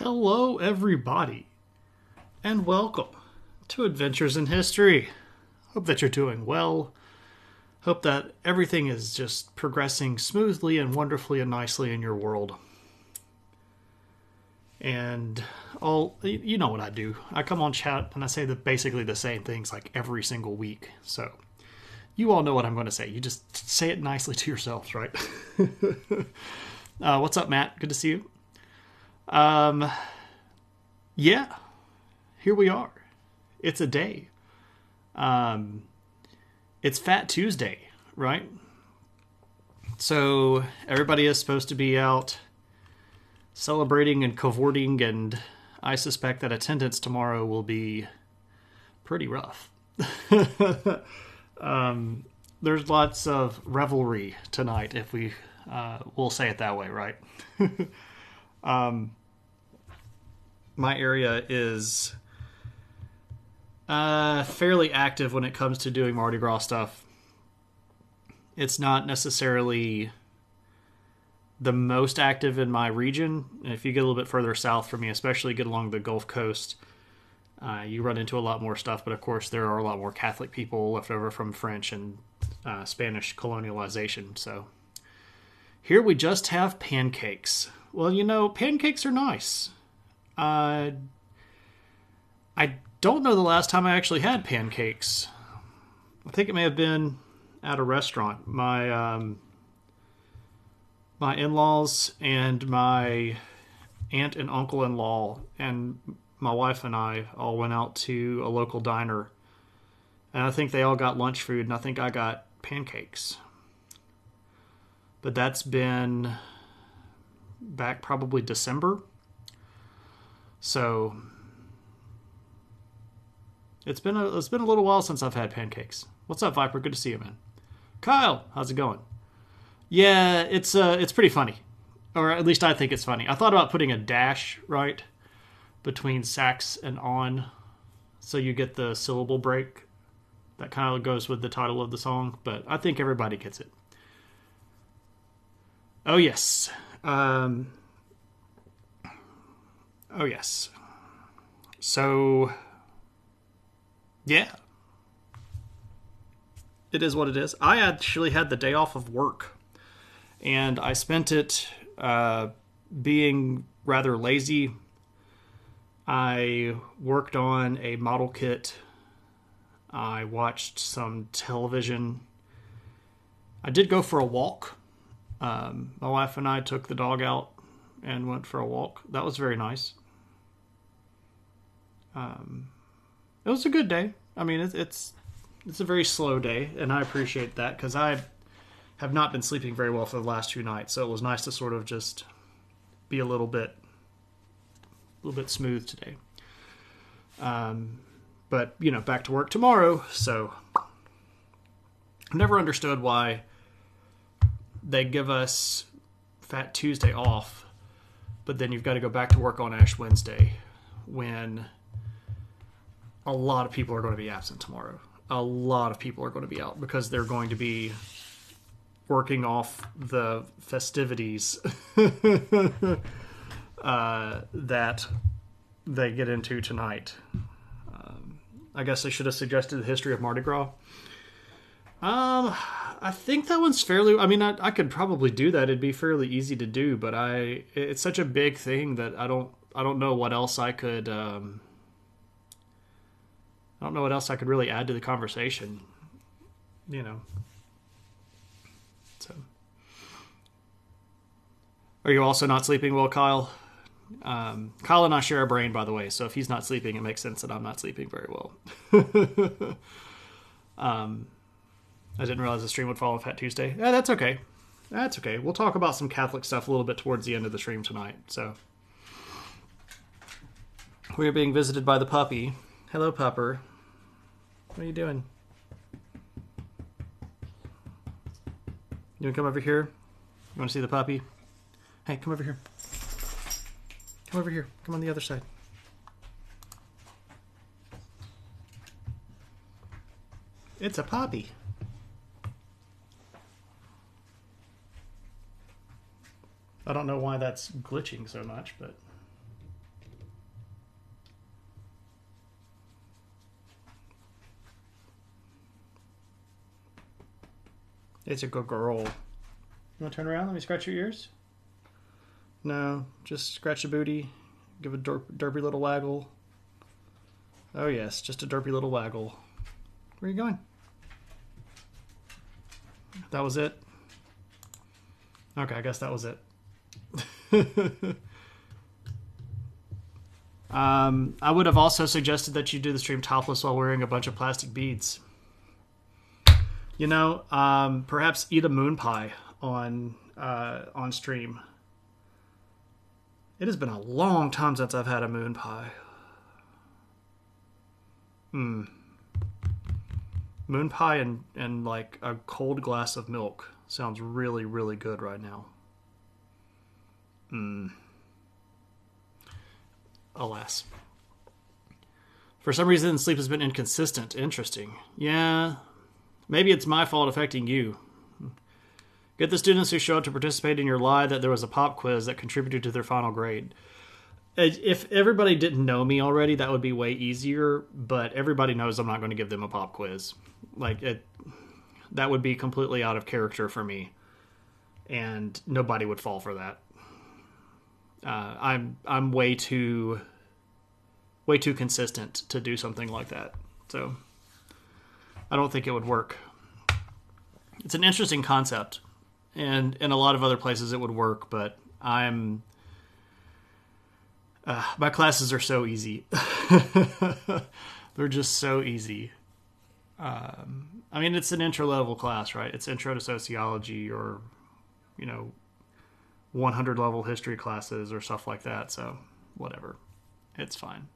Hello, everybody, and welcome to Adventures in History. Hope that you're doing well. Hope that everything is just progressing smoothly and wonderfully and nicely in your world. And you know what I do. I come on chat and I say basically the same things like every single week. So you all know what I'm going to say. You just say it nicely to yourselves, right? What's up, Matt? Good to see you. Yeah, here we are. It's a day. It's Fat Tuesday, right? So everybody is supposed to be out celebrating and cavorting, and I suspect that attendance tomorrow will be pretty rough. There's lots of revelry tonight, if we'll say it that way, right? My area is fairly active when it comes to doing Mardi Gras stuff. It's not necessarily the most active in my region. If you get a little bit further south from me, especially get along the Gulf Coast, you run into a lot more stuff. But of course, there are a lot more Catholic people left over from French and Spanish colonialization. So here we just have pancakes. Well, you know, pancakes are nice. I don't know the last time I actually had pancakes. I think it may have been at a restaurant. My in-laws and my aunt and uncle-in-law and my wife and I all went out to a local diner. And I think they all got lunch food, and I think I got pancakes. But that's been back probably December. So it's been a little while since I've had pancakes. What's up, Viper? Good to see you, man. Kyle, how's it going? Yeah, it's pretty funny, or at least I think it's funny. I thought about putting a dash right between sax and on, so you get the syllable break. That kind of goes with the title of the song, but I think everybody gets it. Oh yes. Oh yes. So, yeah. It is what it is. I actually had the day off of work, and I spent it being rather lazy. I worked on a model kit. I watched some television. I did go for a walk. My wife and I took the dog out and went for a walk. That was very nice. It was a good day. I mean, it's a very slow day, and I appreciate that because I have not been sleeping very well for the last 2 nights. So it was nice to sort of just be a little bit smooth today. But you know, back to work tomorrow. So I've never understood why they give us Fat Tuesday off, but then you've got to go back to work on Ash Wednesday when a lot of people are going to be absent tomorrow. A lot of people are going to be out because they're going to be working off the festivities that they get into tonight. I guess I should have suggested the history of Mardi Gras. I think that one's fairly... I mean, I could probably do that. It'd be fairly easy to do, but it's such a big thing that I don't know what else I could... I don't know what else I could really add to the conversation, you know. So, are you also not sleeping well, Kyle? Kyle and I share a brain, by the way, so if he's not sleeping, it makes sense that I'm not sleeping very well. I didn't realize the stream would fall on Fat Tuesday. Yeah, that's okay. That's okay. We'll talk about some Catholic stuff a little bit towards the end of the stream tonight. So, we are being visited by the puppy. Hello, pupper. What are you doing? You want to come over here? You want to see the puppy? Hey, come over here. Come over here. Come on the other side. It's a puppy. I don't know why that's glitching so much, but It's a good girl. You want to turn around? Let me scratch your ears. No, just scratch the booty. Give a derpy little waggle. Oh yes, just a derpy little waggle. Where are you going? That was it? Okay, I guess that was it. I would have also suggested that you do the stream topless while wearing a bunch of plastic beads. You know, perhaps eat a moon pie on stream. It has been a long time since I've had a moon pie. Moon pie and like a cold glass of milk sounds really, really good right now. Alas. For some reason, sleep has been inconsistent. Interesting. Yeah, maybe it's my fault affecting you. Get the students who show up to participate in your lie that there was a pop quiz that contributed to their final grade. If everybody didn't know me already, that would be way easier, but everybody knows I'm not going to give them a pop quiz. That would be completely out of character for me, and nobody would fall for that. I'm way too consistent to do something like that, so I don't think it would work. It's an interesting concept, and in a lot of other places it would work, but my classes are so easy. They're just so easy. I mean, it's an intro level class, right? It's intro to sociology or, 100 level history classes or stuff like that. So whatever, it's fine.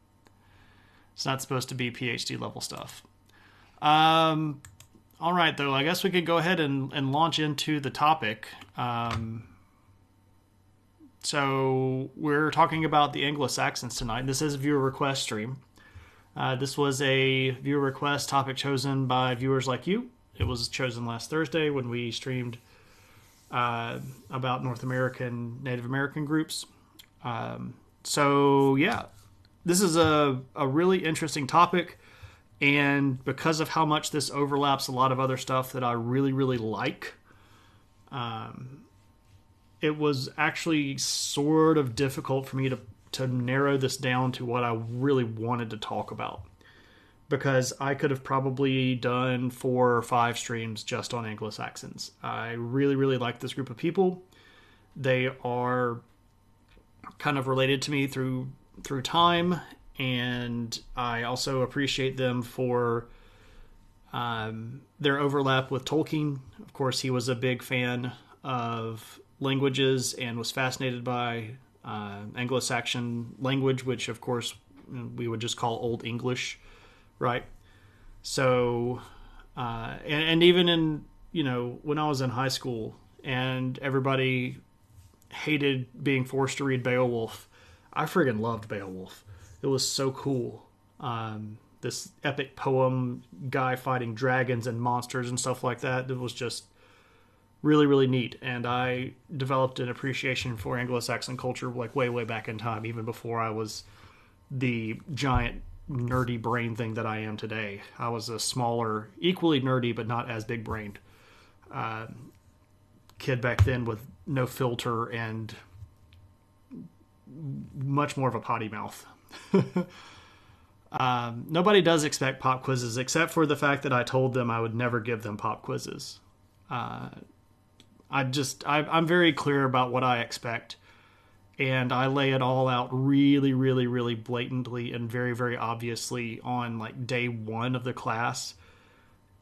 It's not supposed to be PhD level stuff. All right, though, I guess we could go ahead and launch into the topic. So we're talking about the Anglo-Saxons tonight. This is a viewer request stream. This was a viewer request topic chosen by viewers like you. It was chosen last Thursday when we streamed about North American, Native American groups. So yeah, this is a really interesting topic. And because of how much this overlaps a lot of other stuff that I really, really like, it was actually sort of difficult for me to narrow this down to what I really wanted to talk about. Because I could have probably done 4 or 5 streams just on Anglo-Saxons. I really, really like this group of people. They are kind of related to me through time, and I also appreciate them for their overlap with Tolkien. Of course, he was a big fan of languages and was fascinated by Anglo-Saxon language, which of course we would just call Old English, right? So, and even in, when I was in high school and everybody hated being forced to read Beowulf, I friggin' loved Beowulf. It was so cool. This epic poem, guy fighting dragons and monsters and stuff like that. It was just really, really neat. And I developed an appreciation for Anglo-Saxon culture way, way back in time, even before I was the giant nerdy brain thing that I am today. I was a smaller, equally nerdy, but not as big brained kid back then with no filter and much more of a potty mouth. Nobody does expect pop quizzes, except for the fact that I told them I would never give them pop quizzes. I'm very clear about what I expect, and I lay it all out really, really, really blatantly and very, very obviously on day 1 of the class,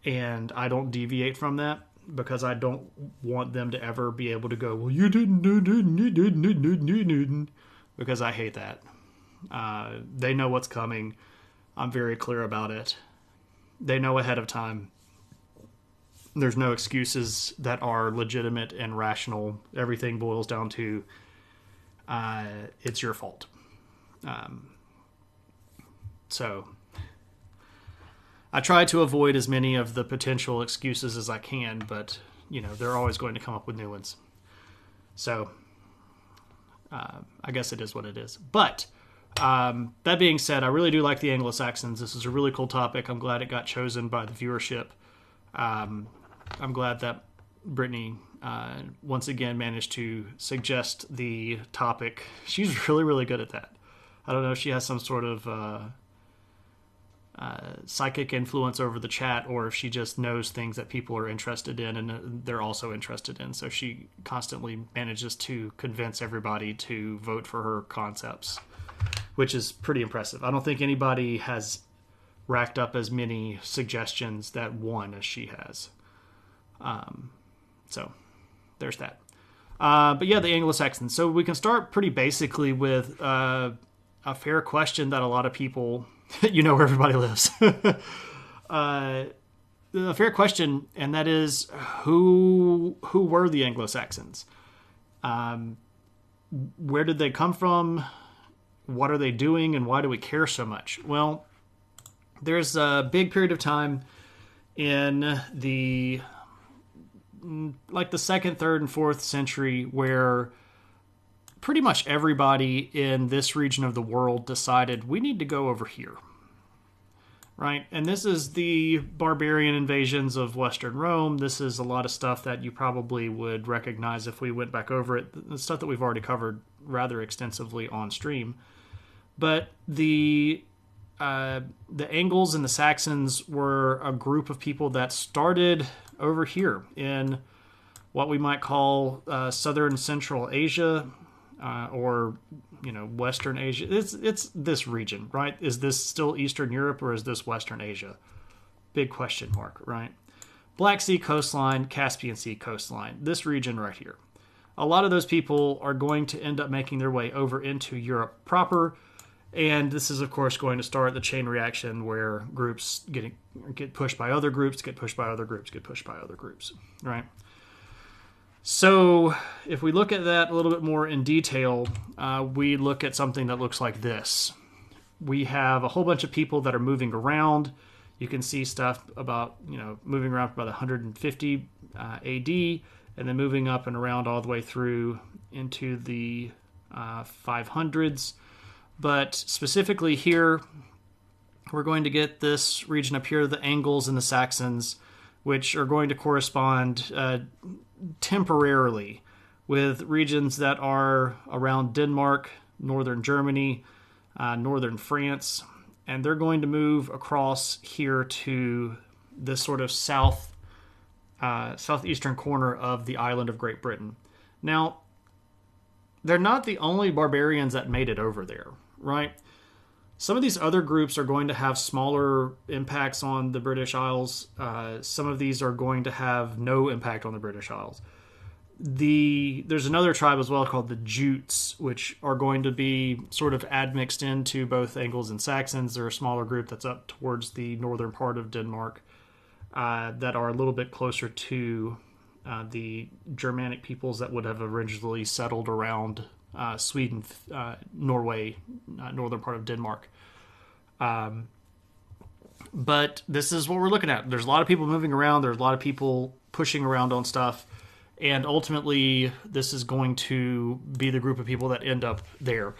and I don't deviate from that because I don't want them to ever be able to go, well, you didn't, because I hate that. They know what's coming. I'm very clear about it. They know ahead of time. There's no excuses that are legitimate and rational. Everything boils down to it's your fault. So I try to avoid as many of the potential excuses as I can, but they're always going to come up with new ones. So I guess it is what it is. But that being said, I really do like the Anglo-Saxons. This is a really cool topic. I'm glad it got chosen by the viewership. I'm glad that Brittany once again managed to suggest the topic. She's really, really good at that. I don't know if she has some sort of psychic influence over the chat, or if she just knows things that people are interested in and they're also interested in. So she constantly manages to convince everybody to vote for her concepts, which is pretty impressive. I don't think anybody has racked up as many suggestions that won as she has. So there's that. But yeah, the Anglo-Saxons. So we can start pretty basically with a fair question that a lot of people, you know where everybody lives. A fair question, and that is, who were the Anglo-Saxons? Where did they come from? What are they doing, and why do we care so much? Well, there's a big period of time in the second, third, and fourth century where pretty much everybody in this region of the world decided we need to go over here, right? And this is the barbarian invasions of Western Rome. This is a lot of stuff that you probably would recognize if we went back over it, the stuff that we've already covered rather extensively on stream. But the Angles and the Saxons were a group of people that started over here in what we might call southern Central Asia, or Western Asia. It's this region, right? Is this still Eastern Europe, or is this Western Asia? Big question mark, right? Black Sea coastline, Caspian Sea coastline, this region right here. A lot of those people are going to end up making their way over into Europe proper. And this is, of course, going to start the chain reaction where groups get pushed by other groups, get pushed by other groups, get pushed by other groups, right? So if we look at that a little bit more in detail, we look at something that looks like this. We have a whole bunch of people that are moving around. You can see stuff about, moving around about 150 AD, and then moving up and around all the way through into the 500s. But specifically here, we're going to get this region up here, the Angles and the Saxons, which are going to correspond temporarily with regions that are around Denmark, northern Germany, northern France, and they're going to move across here to this sort of southeastern corner of the island of Great Britain. Now, they're not the only barbarians that made it over there, right? Some of these other groups are going to have smaller impacts on the British Isles. Some of these are going to have no impact on the British Isles. There's another tribe as well called the Jutes, which are going to be sort of admixed into both Angles and Saxons. They're a smaller group that's up towards the northern part of Denmark, that are a little bit closer to the Germanic peoples that would have originally settled around Sweden, Norway, northern part of Denmark. But this is what we're looking at. There's a lot of people moving around. There's a lot of people pushing around on stuff. And ultimately, this is going to be the group of people that end up there.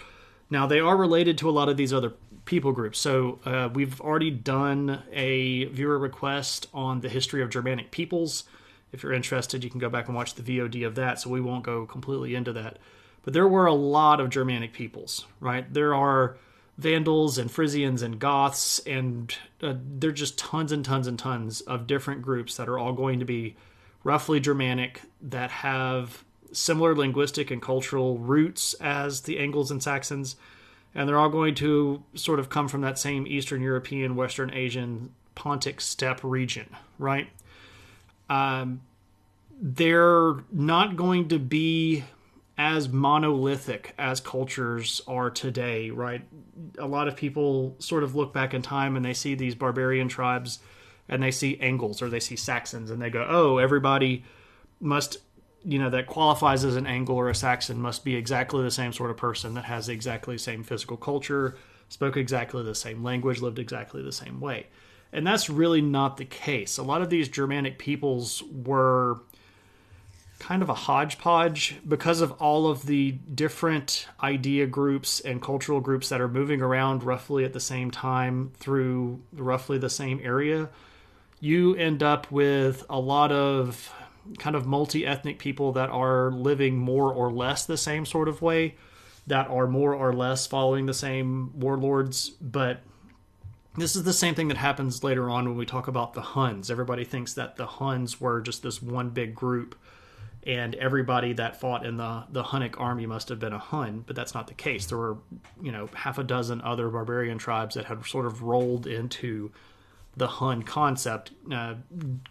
Now, they are related to a lot of these other people groups. So we've already done a viewer request on the history of Germanic peoples. If you're interested, you can go back and watch the VOD of that, so we won't go completely into that. But there were a lot of Germanic peoples, right? There are Vandals and Frisians and Goths, and there are just tons and tons and tons of different groups that are all going to be roughly Germanic, that have similar linguistic and cultural roots as the Angles and Saxons, and they're all going to sort of come from that same Eastern European, Western Asian, Pontic steppe region, right? They're not going to be as monolithic as cultures are today, right? A lot of people sort of look back in time and they see these barbarian tribes and they see Angles or they see Saxons and they go, oh, everybody must, that qualifies as an Angle or a Saxon must be exactly the same sort of person that has exactly the same physical culture, spoke exactly the same language, lived exactly the same way. And that's really not the case. A lot of these Germanic peoples were kind of a hodgepodge because of all of the different idea groups and cultural groups that are moving around roughly at the same time through roughly the same area. You end up with a lot of kind of multi-ethnic people that are living more or less the same sort of way, that are more or less following the same warlords. But this is the same thing that happens later on when we talk about the Huns. Everybody thinks that the Huns were just this one big group, and everybody that fought in the Hunnic army must have been a Hun, but that's not the case. There were, half a dozen other barbarian tribes that had sort of rolled into the Hun concept,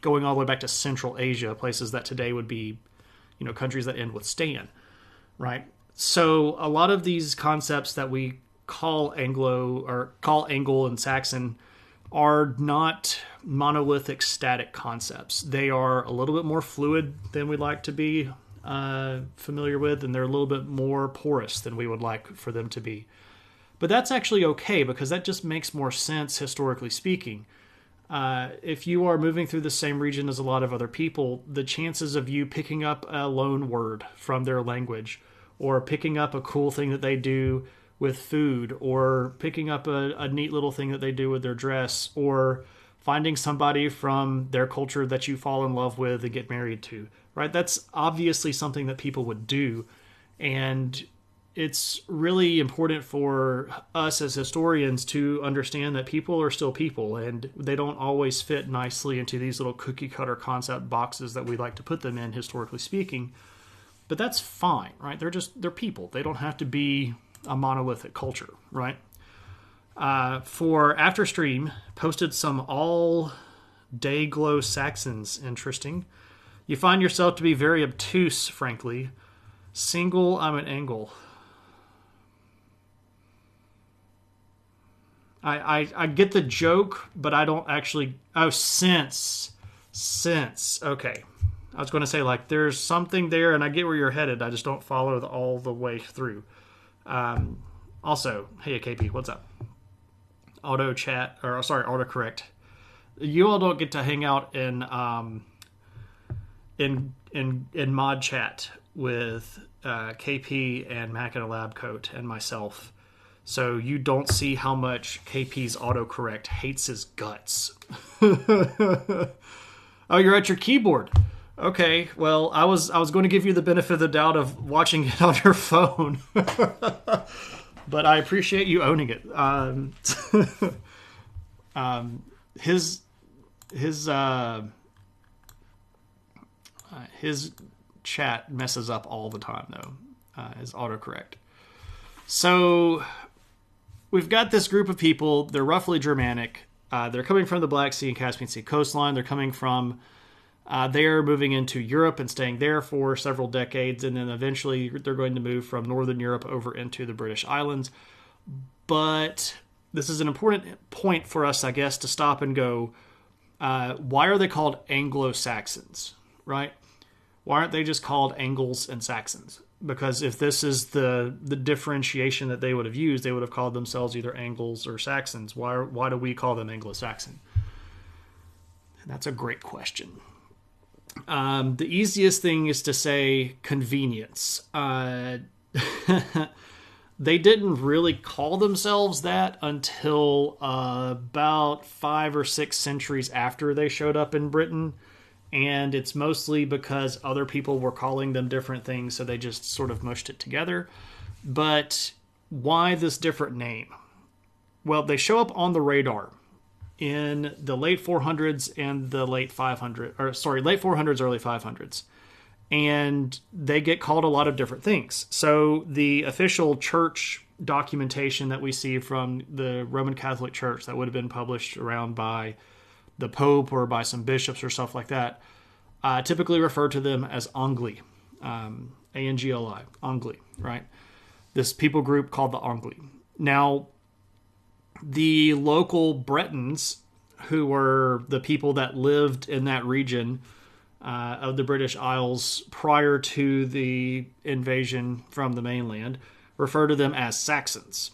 going all the way back to Central Asia, places that today would be, countries that end with Stan, right? So a lot of these concepts that we call Anglo and Saxon are not monolithic static concepts. They are a little bit more fluid than we'd like to be familiar with, and they're a little bit more porous than we would like for them to be. But that's actually okay, because that just makes more sense historically speaking. If you are moving through the same region as a lot of other people, the chances of you picking up a loan word from their language, or picking up a cool thing that they do with food, or picking up a neat little thing that they do with their dress, or finding somebody from their culture that you fall in love with and get married to, right? That's obviously something that people would do. And it's really important for us as historians to understand that people are still people, and they don't always fit nicely into these little cookie cutter concept boxes that we like to put them in, historically speaking. But that's fine, right? They're people. They don't have to be a monolithic culture, right? For Afterstream, posted some all-day Anglo-Saxons. Interesting. You find yourself to be very obtuse, frankly. Single, I'm an angle. I get the joke, but I don't actually... Oh, since. Okay. I was going to say, there's something there, and I get where you're headed. I just don't follow all the way through. Also, hey, KP, what's up? Autocorrect. You all don't get to hang out in mod chat with KP and Mac in a lab coat and myself. So you don't see how much KP's autocorrect hates his guts. Oh, you're at your keyboard. Okay, well, I was going to give you the benefit of the doubt of watching it on your phone. But I appreciate you owning it. His chat messes up all the time, though. His autocorrect. So we've got this group of people. They're roughly Germanic. They're coming from the Black Sea and Caspian Sea coastline. They're coming from they're moving into Europe and staying there for several decades, and then eventually they're going to move from Northern Europe over into the British Islands. But this is an important point for us, I guess, to stop and go, why are they called Anglo-Saxons, right? Why aren't they just called Angles and Saxons? Because if this is the differentiation that they would have used, they would have called themselves either Angles or Saxons. Why do we call them Anglo-Saxon? That's a great question. The easiest thing is to say convenience. They didn't really call themselves that until about 5 or 6 centuries after they showed up in Britain. And it's mostly because other people were calling them different things, so they just sort of mushed it together. But why this different name? Well, they show up on the radar in the late 400s and the late 400s, early 500s. And they get called a lot of different things. So the official church documentation that we see from the Roman Catholic Church that would have been published around by the Pope or by some bishops or stuff like that, typically refer to them as Angli, A-N-G-L-I, Angli, right? This people group called the Angli. Now, the local Bretons, who were the people that lived in that region of the British Isles prior to the invasion from the mainland, refer to them as Saxons.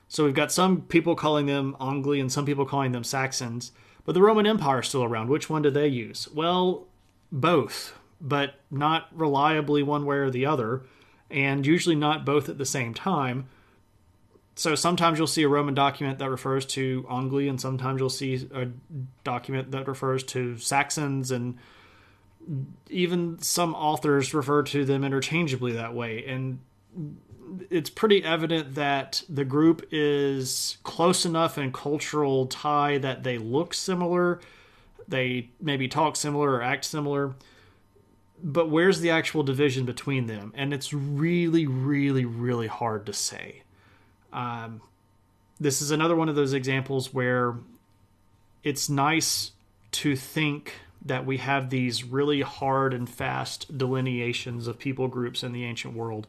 So we've got some people calling them Angli and some people calling them Saxons, but the Roman Empire is still around. Which one do they use? Well, both, but not reliably one way or the other, and usually not both at the same time. So sometimes you'll see a Roman document that refers to Angli, and sometimes you'll see a document that refers to Saxons, and even some authors refer to them interchangeably that way. And it's pretty evident that the group is close enough in cultural tie that they look similar, they maybe talk similar or act similar, but where's the actual division between them? And it's really, really, really hard to say. This is another one of those examples where it's nice to think that we have these really hard and fast delineations of people groups in the ancient world.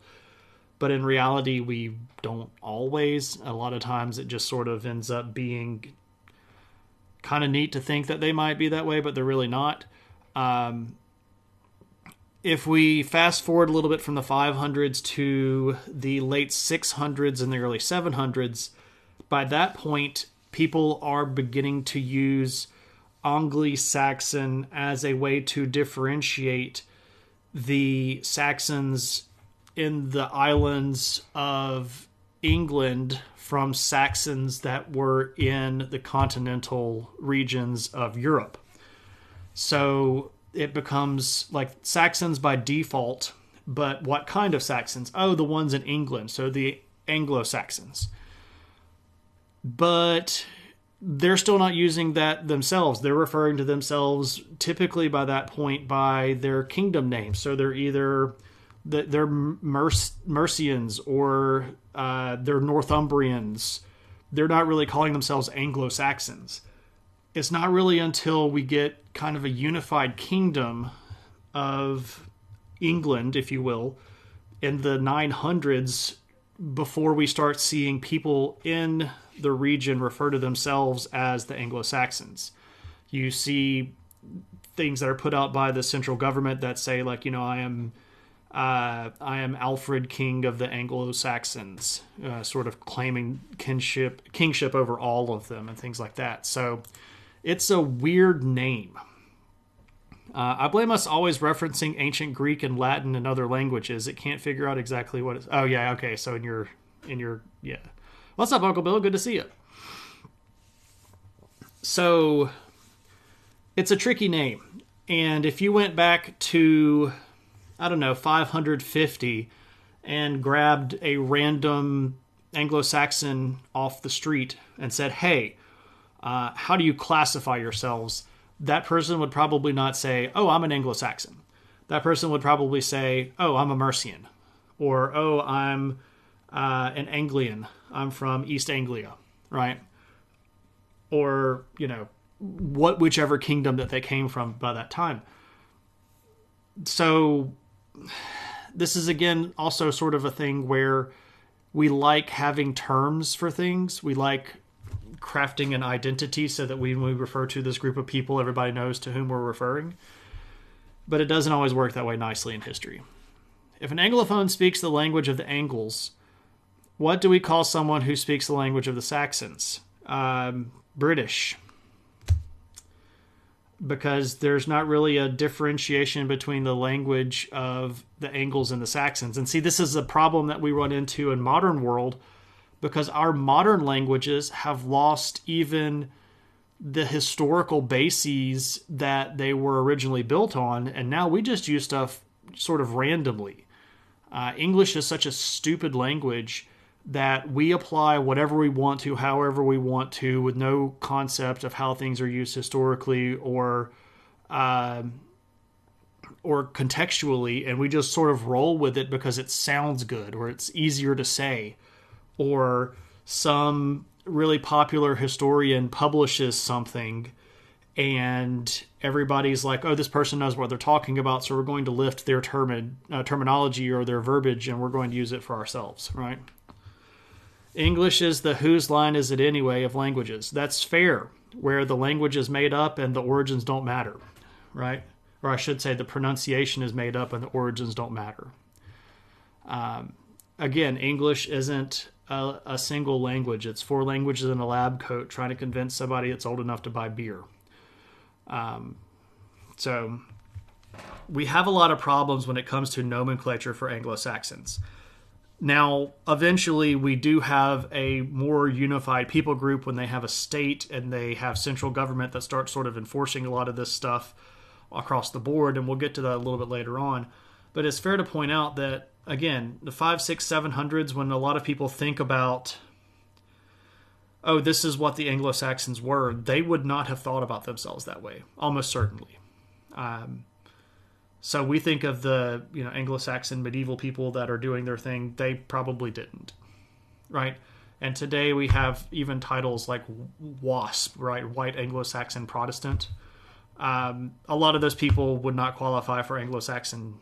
But in reality, we don't always. A lot of times it just sort of ends up being kind of neat to think that they might be that way, but they're really not. If we fast forward a little bit from the 500s to the late 600s and the early 700s, by that point, people are beginning to use Anglo-Saxon as a way to differentiate the Saxons in the islands of England from Saxons that were in the continental regions of Europe. So it becomes like Saxons by default, but what kind of Saxons? Oh, the ones in England, so the Anglo-Saxons. But they're still not using that themselves. They're referring to themselves typically by that point by their kingdom names. So they're either they're Mercians or they're Northumbrians. They're not really calling themselves Anglo-Saxons. It's not really until we get kind of a unified kingdom of England, if you will, in the 900s before we start seeing people in the region refer to themselves as the Anglo-Saxons. You see things that are put out by the central government that say, like, you know, I am Alfred, king of the Anglo-Saxons, sort of claiming kingship over all of them and things like that. So it's a weird name. I blame us always referencing ancient Greek and Latin and other languages. It can't figure out exactly what it's... Oh, yeah, okay, so in your... Yeah. What's up, Uncle Bill? Good to see you. So it's a tricky name. And if you went back to, I don't know, 550 and grabbed a random Anglo-Saxon off the street and said, hey, how do you classify yourselves? That person would probably not say, oh, I'm an Anglo-Saxon. That person would probably say, oh, I'm a Mercian. Or, oh, I'm an Anglian. I'm from East Anglia, right? Or, you know, whichever kingdom that they came from by that time. So this is, again, also sort of a thing where we like having terms for things. We like crafting an identity so that when we refer to this group of people, everybody knows to whom we're referring. But it doesn't always work that way nicely in history. If an Anglophone speaks the language of the Angles, what do we call someone who speaks the language of the Saxons? British. Because there's not really a differentiation between the language of the Angles and the Saxons. And see, this is a problem that we run into in modern world, because our modern languages have lost even the historical bases that they were originally built on, and now we just use stuff sort of randomly. English is such a stupid language that we apply whatever we want to, however we want to, with no concept of how things are used historically or contextually, and we just sort of roll with it because it sounds good or it's easier to say, or some really popular historian publishes something and everybody's like, oh, this person knows what they're talking about, so we're going to lift their terminology or their verbiage and we're going to use it for ourselves, right? English is the whose line is it anyway of languages. That's fair, where the language is made up and the origins don't matter, right? Or I should say the pronunciation is made up and the origins don't matter. Again, English isn't a single language. It's 4 languages in a lab coat trying to convince somebody that's old enough to buy beer. So we have a lot of problems when it comes to nomenclature for Anglo-Saxons. Now, eventually, we do have a more unified people group when they have a state and they have central government that starts sort of enforcing a lot of this stuff. across the board, and we'll get to that a little bit later on. But it's fair to point out that, again, the 5, 6, 700s, when a lot of people think about, oh, this is what the Anglo-Saxons were, they would not have thought about themselves that way, almost certainly. So we think of the Anglo-Saxon medieval people that are doing their thing. They probably didn't, right? And today we have even titles like WASP, right? White Anglo-Saxon Protestant. A lot of those people would not qualify for Anglo-Saxon.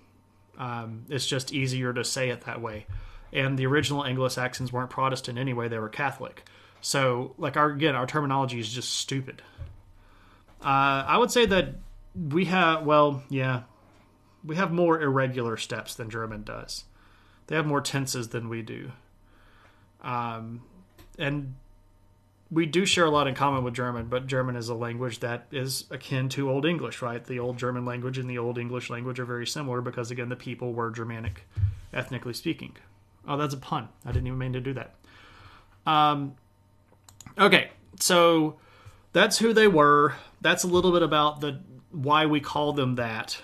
It's just easier to say it that way. And the original Anglo-Saxons weren't Protestant anyway. They were Catholic. So, like, our terminology is just stupid. I would say that we have more irregular steps than German does. They have more tenses than we do. And we do share a lot in common with German, but German is a language that is akin to Old English, right? The Old German language and the Old English language are very similar because, again, the people were Germanic, ethnically speaking. Oh, that's a pun. I didn't even mean to do that. Okay, so that's who they were. That's a little bit about why we call them that.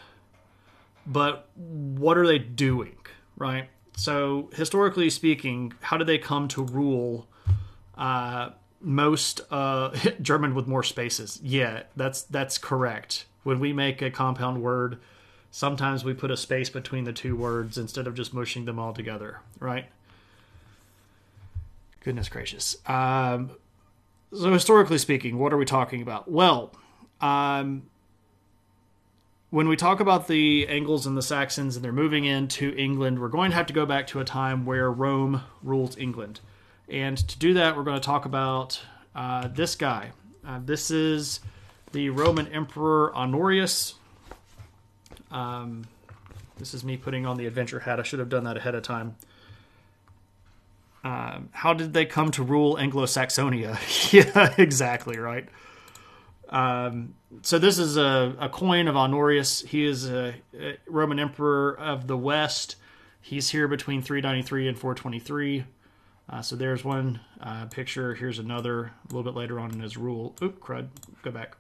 But what are they doing, right? So historically speaking, how did they come to rule most German with more spaces? Yeah, that's correct. When we make a compound word, sometimes we put a space between the two words instead of just mushing them all together, right? Goodness gracious. So historically speaking, what are we talking about? Well, when we talk about the Angles and the Saxons and they're moving into England, we're going to have to go back to a time where Rome ruled England. And to do that, we're going to talk about this guy. This is the Roman Emperor Honorius. This is me putting on the adventure hat. I should have done that ahead of time. How did they come to rule Anglo-Saxonia? Yeah, exactly, right? So this is a coin of Honorius. He is a Roman emperor of the West. He's here between 393 and 423. So there's one picture. Here's another a little bit later on in his rule. Oop, crud. Go back.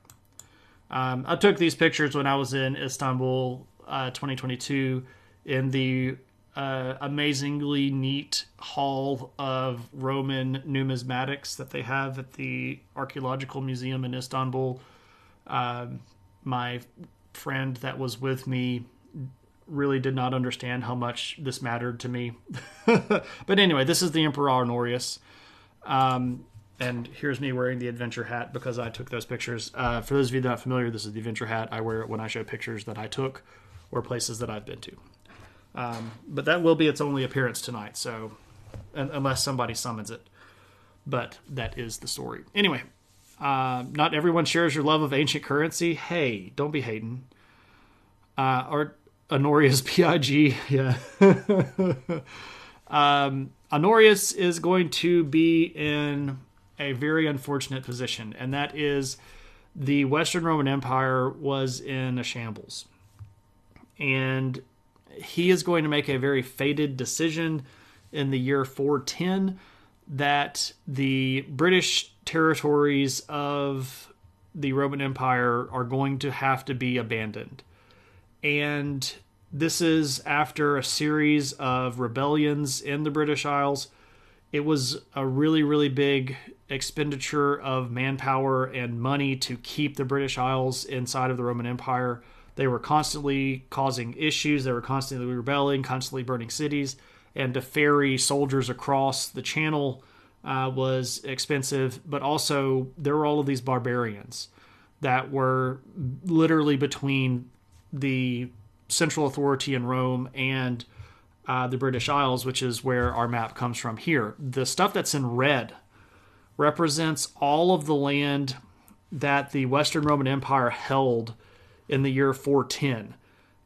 I took these pictures when I was in Istanbul 2022 in the amazingly neat hall of Roman numismatics that they have at the Archaeological Museum in Istanbul. My friend that was with me really did not understand how much this mattered to me. But anyway, this is the Emperor Honorius. And here's me wearing the adventure hat because I took those pictures. For those of you that are not familiar, this is the adventure hat. I wear it when I show pictures that I took or places that I've been to. But that will be its only appearance tonight, so unless somebody summons it. But that is the story. Anyway, not everyone shares your love of ancient currency. Hey, don't be hating. Or Honorius PIG, yeah. Honorius is going to be in a very unfortunate position, and that is the Western Roman Empire was in a shambles. And he is going to make a very fated decision in the year 410 that the British territories of the Roman Empire are going to have to be abandoned. And this is after a series of rebellions in the British Isles. It was a really, really big expenditure of manpower and money to keep the British Isles inside of the Roman Empire. They were constantly causing issues. They were constantly rebelling, constantly burning cities. And to ferry soldiers across the channel was expensive. But also, there were all of these barbarians that were literally between the central authority in Rome and the British Isles, which is where our map comes from here. The stuff that's in red represents all of the land that the Western Roman Empire held in the year 410.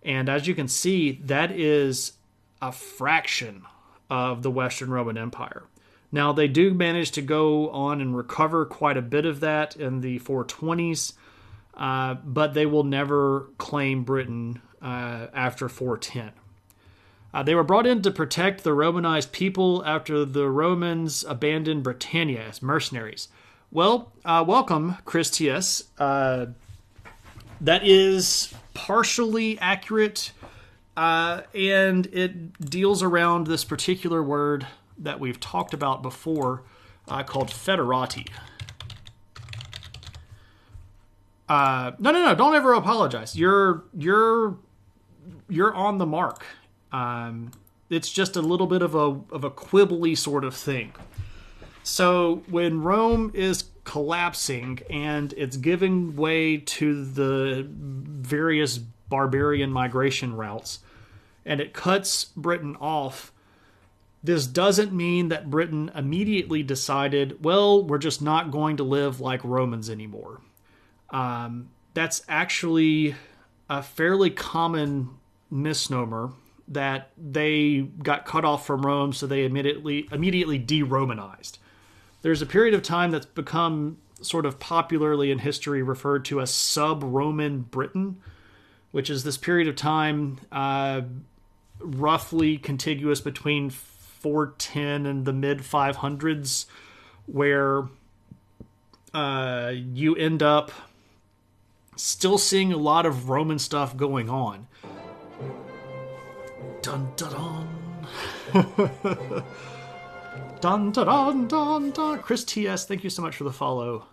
And as you can see, that is a fraction of the Western Roman Empire. Now, they do manage to go on and recover quite a bit of that in the 420s, but they will never claim Britain after 410. They were brought in to protect the Romanized people after the Romans abandoned Britannia as mercenaries. Well, welcome, Christius. That is partially accurate, and it deals around this particular word that we've talked about before, called federati. No, don't ever apologize. You're on the mark. It's just a little bit of a quibbly sort of thing. So when Rome is collapsing and it's giving way to the various barbarian migration routes, and it cuts Britain off, this doesn't mean that Britain immediately decided, well, we're just not going to live like Romans anymore. That's actually a fairly common misnomer, that they got cut off from Rome, so they immediately de-Romanized. There's a period of time that's become sort of popularly in history referred to as sub-Roman Britain, which is this period of time roughly contiguous between 410 and the mid-500s, where you end up still seeing a lot of Roman stuff going on. Dun dun dun. Dun dun dun dun dun. Chris TS, thank you so much for the follow,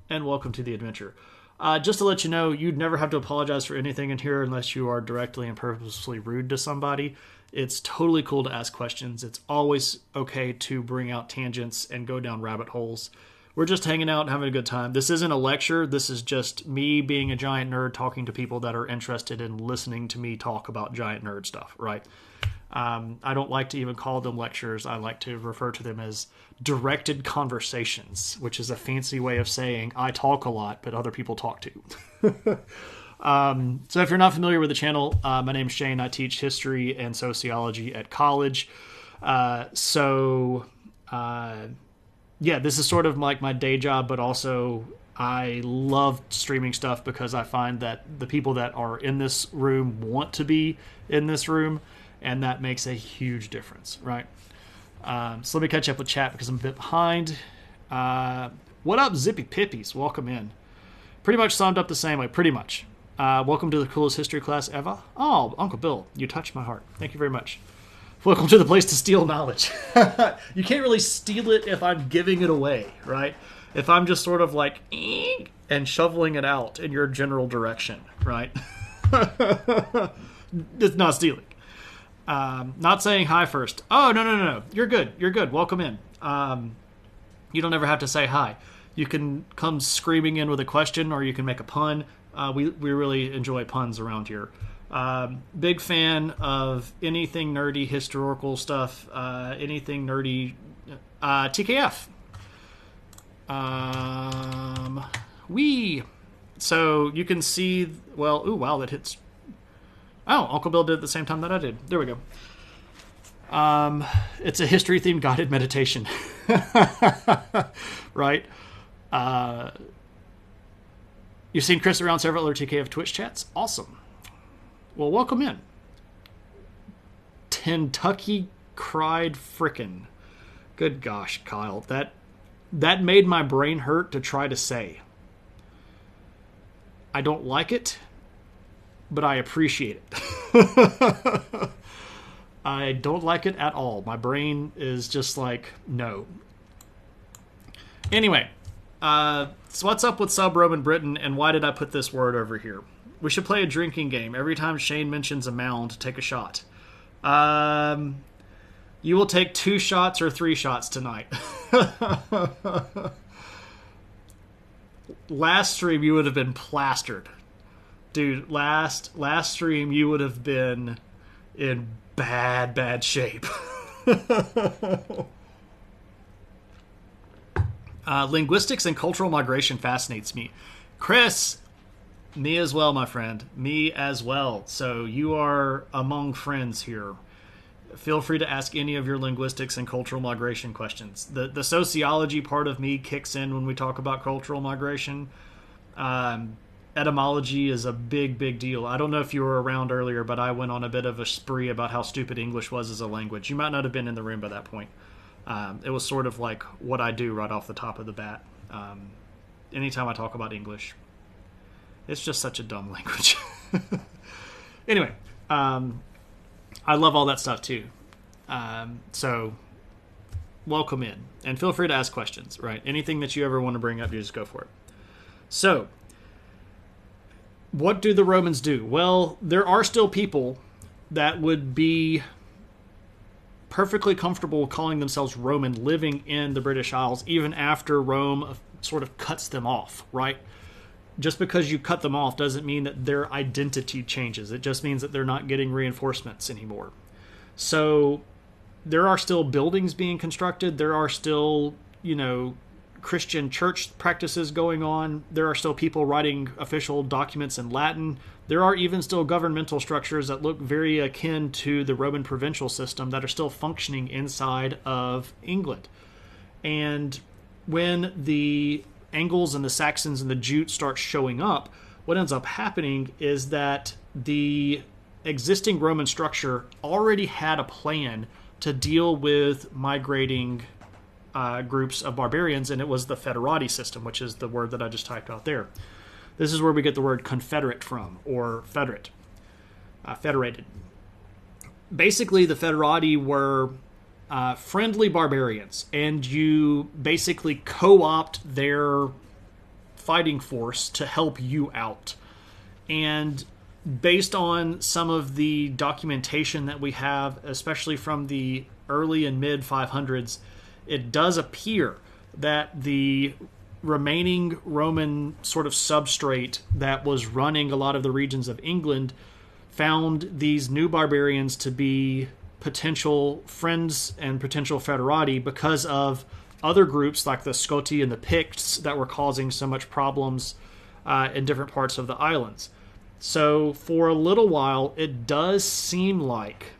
and welcome to the adventure. Just to let you know, you'd never have to apologize for anything in here unless you are directly and purposefully rude to somebody. It's totally cool to ask questions. It's always okay to bring out tangents and go down rabbit holes. We're just hanging out and having a good time. This isn't a lecture. This is just me being a giant nerd talking to people that are interested in listening to me talk about giant nerd stuff, right? I don't like to even call them lectures. I like to refer to them as directed conversations, which is a fancy way of saying I talk a lot, but other people talk too. So if you're not familiar with the channel, my name's Shane. I teach history and sociology at college. Yeah, this is sort of like my day job, but also I love streaming stuff because I find that the people that are in this room want to be in this room, and that makes a huge difference, right? So let me catch up with chat because I'm a bit behind. What up, Zippy Pippies? Welcome in. Pretty much summed up the same way, pretty much. Welcome to the coolest history class ever. Oh, Uncle Bill, you touched my heart. Thank you very much. Welcome to the place to steal knowledge. You can't really steal it if I'm giving it away, right? If I'm just sort of like, and shoveling it out in your general direction, right? It's not stealing. Not saying hi first. Oh, no. You're good. You're good. Welcome in. You don't ever have to say hi. You can come screaming in with a question, or you can make a pun. We really enjoy puns around here. Big fan of anything nerdy, historical stuff, anything nerdy, TKF. So you can see, well, ooh, wow, that hits. Oh, Uncle Bill did it at the same time that I did. There we go. It's a history-themed guided meditation. Right? You've seen Chris around several other TKF Twitch chats? Awesome. Well, welcome in. Kentucky cried frickin'. Good gosh, Kyle. That made my brain hurt to try to say. I don't like it, but I appreciate it. I don't like it at all. My brain is just like, no. Anyway, so what's up with sub-Roman Britain, and why did I put this word over here? We should play a drinking game. Every time Shane mentions a mound, take a shot. You will take 2 shots or 3 shots tonight. Last stream, you would have been plastered. Dude, last stream, you would have been in bad shape. Linguistics and cultural migration fascinates me. Chris, me as well, my friend. Me as well. So you are among friends here. Feel free to ask any of your linguistics and cultural migration questions. The sociology part of me kicks in when we talk about cultural migration. Etymology is a big deal. I don't know if you were around earlier, but I went on a bit of a spree about how stupid English was as a language. You might not have been in the room by that point. It was sort of like what I do right off the top of the bat. Anytime I talk about English, it's just such a dumb language. Anyway, I love all that stuff too. So welcome in, and feel free to ask questions. Right, anything that you ever want to bring up, you just go for it. So, what do the Romans do? Well, there are still people that would be perfectly comfortable calling themselves Roman living in the British Isles, even after Rome sort of cuts them off, right? Just because you cut them off doesn't mean that their identity changes. It just means that they're not getting reinforcements anymore. So there are still buildings being constructed. There are still, Christian church practices going on. There are still people writing official documents in Latin. There are even still governmental structures that look very akin to the Roman provincial system that are still functioning inside of England. And when the Angles and the Saxons and the Jutes start showing up, what ends up happening is that the existing Roman structure already had a plan to deal with migrating groups of barbarians, and it was the federati system, which is the word that I just typed out there. This is where we get the word confederate from, or federate, federated. Basically, the federati were friendly barbarians, and you basically co-opt their fighting force to help you out. And based on some of the documentation that we have, especially from the early and mid 500s, it does appear that the remaining Roman sort of substrate that was running a lot of the regions of England found these new barbarians to be potential friends and potential federati because of other groups like the Scoti and the Picts that were causing so much problems in different parts of the islands. So for a little while, it does seem like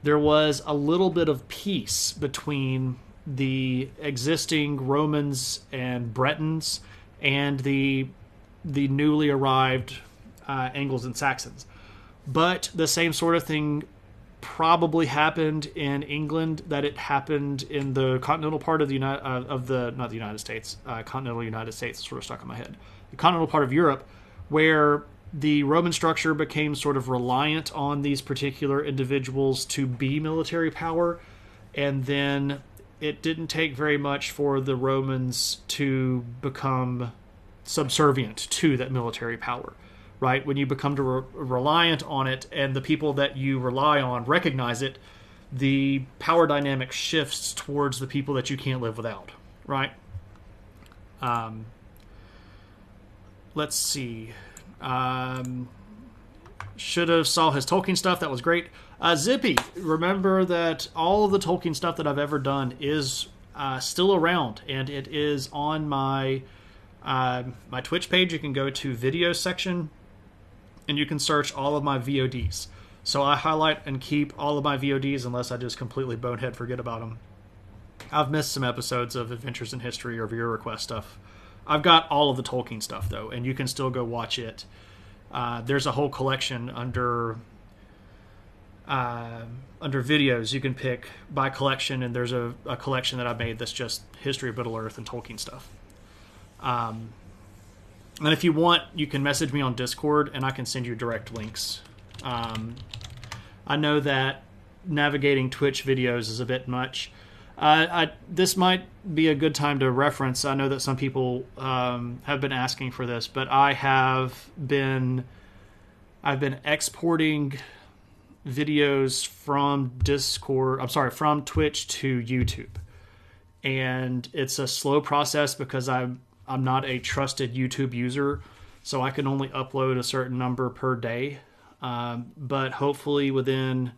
there was a little bit of peace between the existing Romans and Bretons and the newly arrived Angles and Saxons. But the same sort of thing probably happened in England that it happened in the continental part of not the United States, continental United States, sort of stuck in my head. The continental part of Europe, where the Roman structure became sort of reliant on these particular individuals to be military power, and then it didn't take very much for the Romans to become subservient to that military power, right? When you become reliant on it and the people that you rely on recognize it, the power dynamic shifts towards the people that you can't live without, right? Let's see. Should have saw his Tolkien stuff. That was great. Zippy, remember that all of the Tolkien stuff that I've ever done is still around, and it is on my my Twitch page. You can go to video section, and you can search all of my VODs. So I highlight and keep all of my VODs unless I just completely bonehead forget about them. I've missed some episodes of Adventures in History or viewer request stuff. I've got all of the Tolkien stuff, though, and you can still go watch it. There's a whole collection under videos. You can pick by collection, and there's a collection that I made that's just History of Middle-earth and Tolkien stuff. And if you want, you can message me on Discord, and I can send you direct links. I know that navigating Twitch videos is a bit much. This might be a good time to reference. I know that some people have been asking for this, but I've been exporting videos from from Twitch to YouTube, and it's a slow process because I'm not a trusted YouTube user, so I can only upload a certain number per day. But hopefully within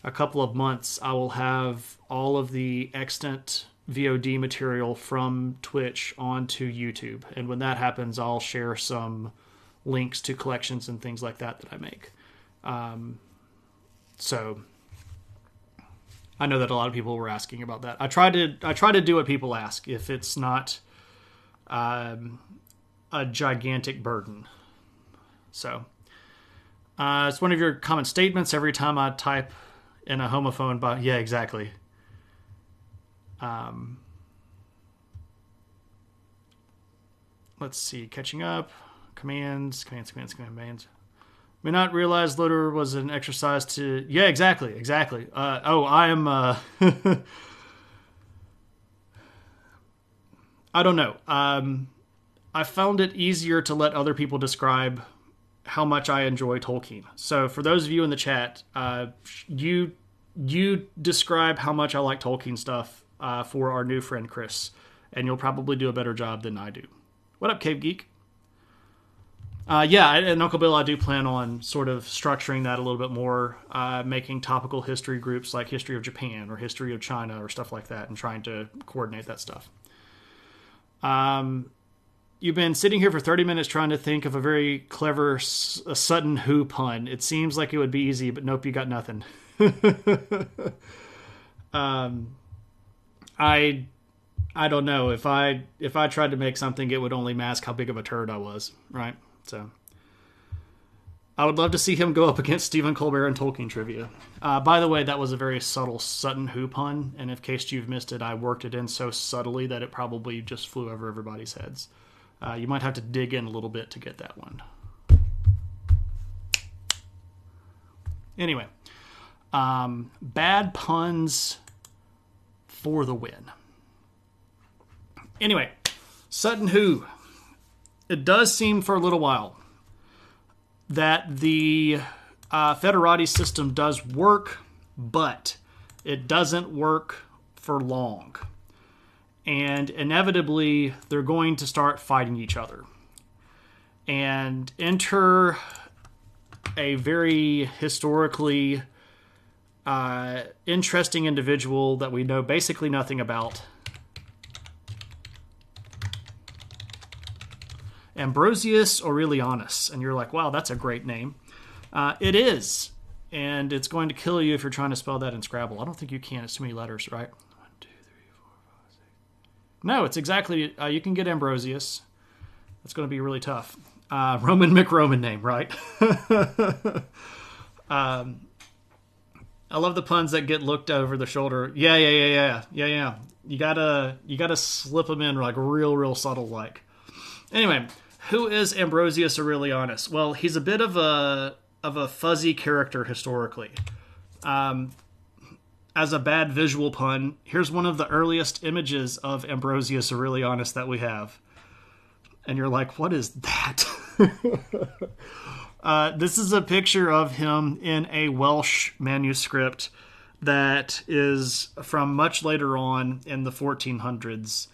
a couple of months, I will have all of the extant VOD material from Twitch onto YouTube. And when that happens, I'll share some links to collections and things like that I make. So I know that a lot of people were asking about that. I try to do what people ask if it's not a gigantic burden. So it's one of your common statements every time I type in a homophone, but yeah, exactly. Let's see, catching up, commands. May not realize Loader was an exercise to. Yeah, exactly, exactly. I am. I don't know. I found it easier to let other people describe how much I enjoy Tolkien. So for those of you in the chat, you describe how much I like Tolkien stuff for our new friend Chris, and you'll probably do a better job than I do. What up, Cave Geek? Yeah, and Uncle Bill, I do plan on sort of structuring that a little bit more, making topical history groups like History of Japan or History of China or stuff like that, and trying to coordinate that stuff. You've been sitting here for 30 minutes trying to think of a very clever Sutton Who pun. It seems like it would be easy, but nope, you got nothing. I don't know. If I tried to make something, it would only mask how big of a turd I was, right? So I would love to see him go up against Stephen Colbert in Tolkien trivia. By the way, that was a very subtle Sutton Who pun, and in case you've missed it, I worked it in so subtly that it probably just flew over everybody's heads. You might have to dig in a little bit to get that one. Anyway, bad puns for the win. Anyway, Sutton Who. It does seem for a little while that the Federati system does work, but it doesn't work for long. And inevitably, they're going to start fighting each other. And enter a very historically interesting individual that we know basically nothing about. Ambrosius Aurelianus. And you're like, wow, that's a great name. It is. And it's going to kill you if you're trying to spell that in Scrabble. I don't think you can. It's too many letters, right? 1, 2, 3, 4, 5, 6. No, it's exactly... you can get Ambrosius. That's going to be really tough. Roman McRoman name, right? I love the puns that get looked over the shoulder. Yeah. You gotta slip them in like real subtle like. Anyway, who is Ambrosius Aurelianus? Well, he's a bit of a fuzzy character historically. As a bad visual pun, here's one of the earliest images of Ambrosius Aurelianus that we have. And you're like, what is that? This is a picture of him in a Welsh manuscript that is from much later on in the 1400s.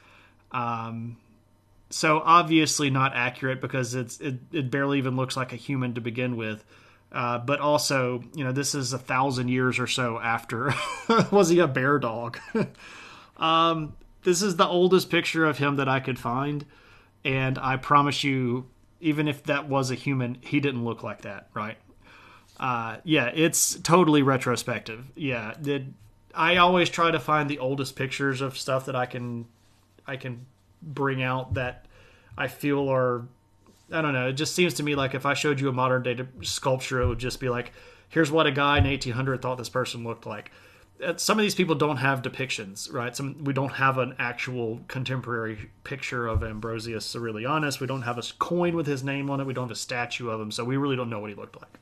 So obviously not accurate because it barely even looks like a human to begin with. But also, this is 1,000 years or so after. Was he a bear dog? This is the oldest picture of him that I could find. And I promise you, even if that was a human, he didn't look like that, right? Yeah, it's totally retrospective. Yeah, I always try to find the oldest pictures of stuff that I can bring out that I feel are, I don't know, it just seems to me like if I showed you a modern day sculpture, it would just be like, here's what a guy in 1800 thought this person looked like. Some of these people don't have depictions, right? We don't have an actual contemporary picture of Ambrosius Aurelianus. We don't have a coin with his name on it. We don't have a statue of him, so we really don't know what he looked like.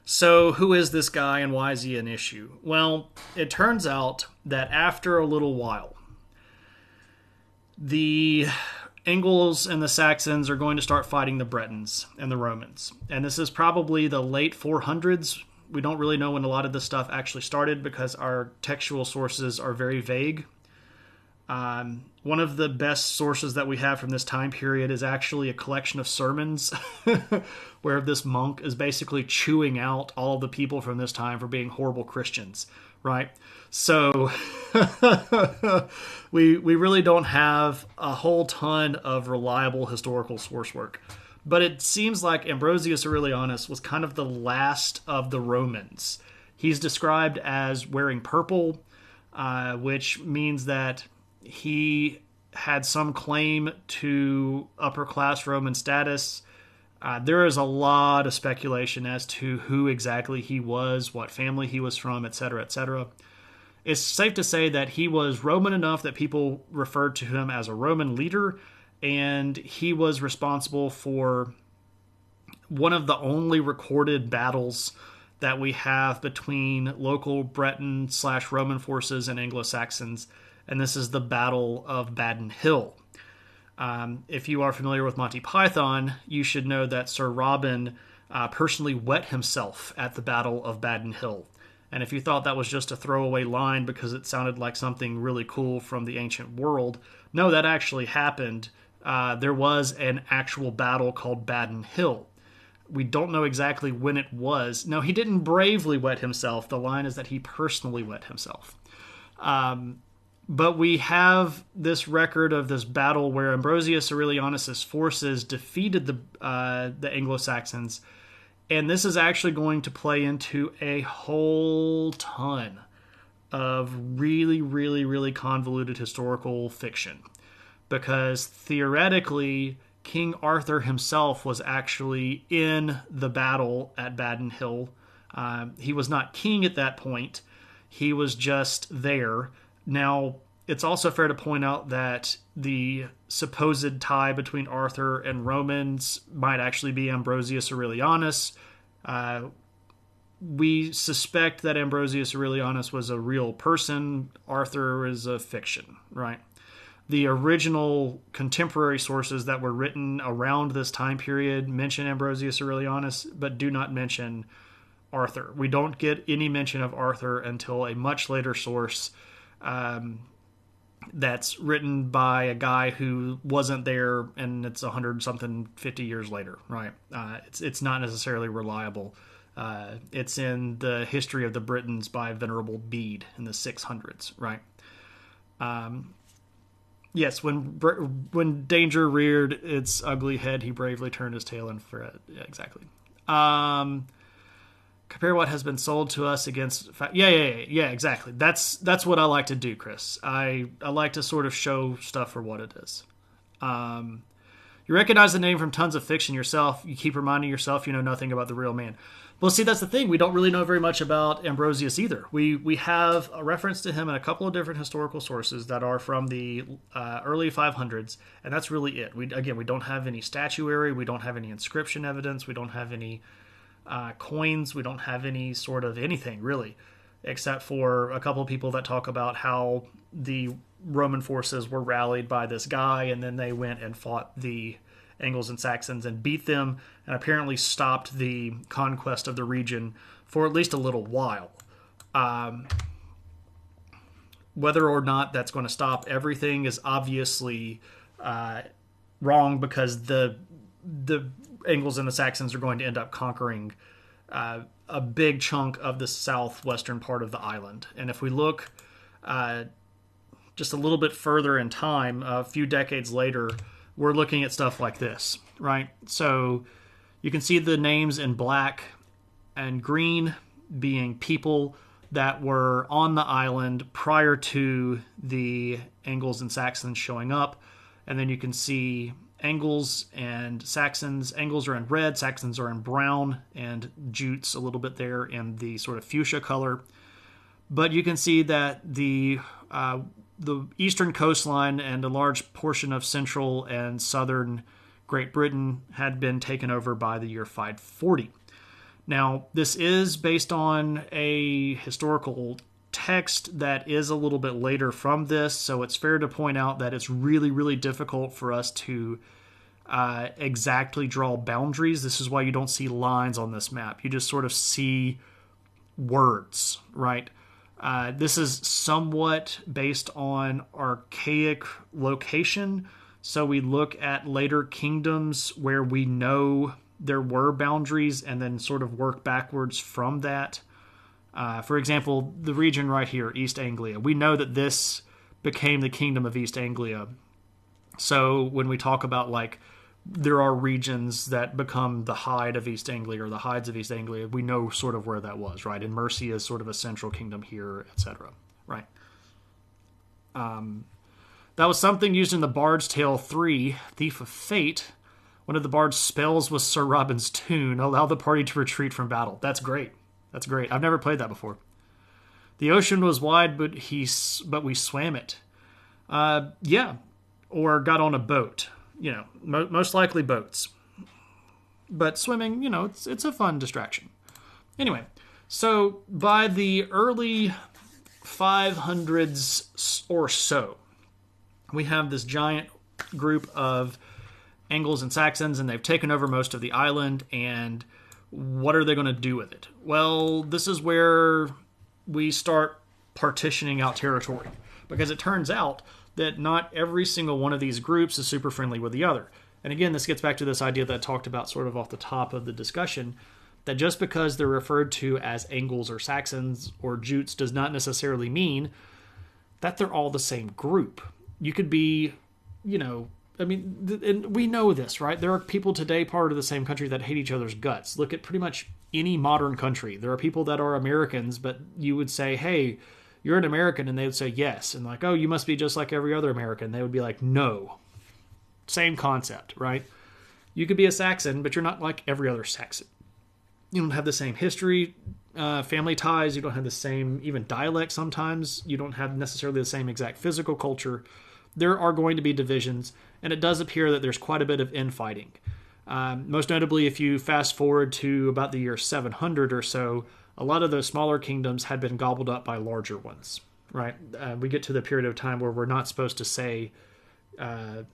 So who is this guy and why is he an issue? Well, it turns out that after a little while, the Angles and the Saxons are going to start fighting the Bretons and the Romans. And this is probably the late 400s. We don't really know when a lot of this stuff actually started because our textual sources are very vague. One of the best sources that we have from this time period is actually a collection of sermons where this monk is basically chewing out all the people from this time for being horrible Christians, right? So we really don't have a whole ton of reliable historical source work. But it seems like Ambrosius Aurelianus was kind of the last of the Romans. He's described as wearing purple, which means that he had some claim to upper-class Roman status. There is a lot of speculation as to who exactly he was, what family he was from, etc., etc. It's safe to say that he was Roman enough that people referred to him as a Roman leader, and he was responsible for one of the only recorded battles that we have between local Breton / Roman forces and Anglo-Saxons, and this is the Battle of Badon Hill. If you are familiar with Monty Python, you should know that Sir Robin personally wet himself at the Battle of Badon Hill. And if you thought that was just a throwaway line because it sounded like something really cool from the ancient world, no, that actually happened. There was an actual battle called Badon Hill. We don't know exactly when it was. No, he didn't bravely wet himself. The line is that he personally wet himself. But we have this record of this battle where Ambrosius Aurelianus' forces defeated the Anglo-Saxons, and this is actually going to play into a whole ton of really, really, really convoluted historical fiction. Because theoretically, King Arthur himself was actually in the battle at Badon Hill. He was not king at that point. He was just there. Now, it's also fair to point out that the supposed tie between Arthur and Romans might actually be Ambrosius Aurelianus. We suspect that Ambrosius Aurelianus was a real person. Arthur is a fiction, right? The original contemporary sources that were written around this time period mention Ambrosius Aurelianus, but do not mention Arthur. We don't get any mention of Arthur until a much later source that's written by a guy who wasn't there, and it's 50 years later, right? It's not necessarily reliable. It's in the History of the Britons by Venerable Bede in the 600s, right? Yes, when danger reared its ugly head, he bravely turned his tail and fled. Yeah, exactly. Compare what has been sold to us against... Yeah, exactly. That's what I like to do, Chris. I like to sort of show stuff for what it is. You recognize the name from tons of fiction yourself. You keep reminding yourself you know nothing about the real man. Well, see, that's the thing. We don't really know very much about Ambrosius either. We have a reference to him in a couple of different historical sources that are from the early 500s, and that's really it. We don't have any statuary. We don't have any inscription evidence. We don't have any coins. We don't have any sort of anything, really, except for a couple of people that talk about how the Roman forces were rallied by this guy, and then they went and fought the Angles and Saxons and beat them, and apparently stopped the conquest of the region for at least a little while. Whether or not that's going to stop everything is obviously wrong, because the Angles and the Saxons are going to end up conquering a big chunk of the southwestern part of the island. And if we look just a little bit further in time, a few decades later, we're looking at stuff like this, right? So you can see the names in black and green being people that were on the island prior to the Angles and Saxons showing up. And then you can see Angles and Saxons. Angles are in red, Saxons are in brown, and Jutes a little bit there in the sort of fuchsia color. But you can see that the eastern coastline and a large portion of central and southern Great Britain had been taken over by the year 540. Now, this is based on a historical text that is a little bit later from this, so it's fair to point out that it's really, really difficult for us to exactly draw boundaries. This is why you don't see lines on this map. You just sort of see words, right? This is somewhat based on archaic location, so we look at later kingdoms where we know there were boundaries and then sort of work backwards from that. For example, the region right here, East Anglia. We know that this became the kingdom of East Anglia. So when we talk about, like, there are regions that become the Hyde of East Anglia or the Hydes of East Anglia, we know sort of where that was, right? And Mercia is sort of a central kingdom here, etc., right? That was something used in the Bard's Tale 3, Thief of Fate. One of the Bard's spells was Sir Robin's tune, allow the party to retreat from battle. That's great. That's great. I've never played that before. The ocean was wide, but we swam it. Yeah, or got on a boat. You know, most likely boats. But swimming, it's a fun distraction. Anyway, so by the early 500s or so, we have this giant group of Angles and Saxons, and they've taken over most of the island, and what are they going to do with it? Well, this is where we start partitioning out territory, because it turns out that not every single one of these groups is super friendly with the other. And again, this gets back to this idea that I talked about sort of off the top of the discussion, that just because they're referred to as Angles or Saxons or Jutes does not necessarily mean that they're all the same group. You could be, and we know this, right? There are people today part of the same country that hate each other's guts. Look at pretty much any modern country. There are people that are Americans, but you would say, hey, you're an American, and they would say yes. And like, oh, you must be just like every other American. They would be like, no. Same concept, right? You could be a Saxon, but you're not like every other Saxon. You don't have the same history, family ties. You don't have the same even dialect sometimes. You don't have necessarily the same exact physical culture. There are going to be divisions, and it does appear that there's quite a bit of infighting. Most notably, if you fast forward to about the year 700 or so, a lot of those smaller kingdoms had been gobbled up by larger ones, right? We get to the period of time where we're not supposed to say, we're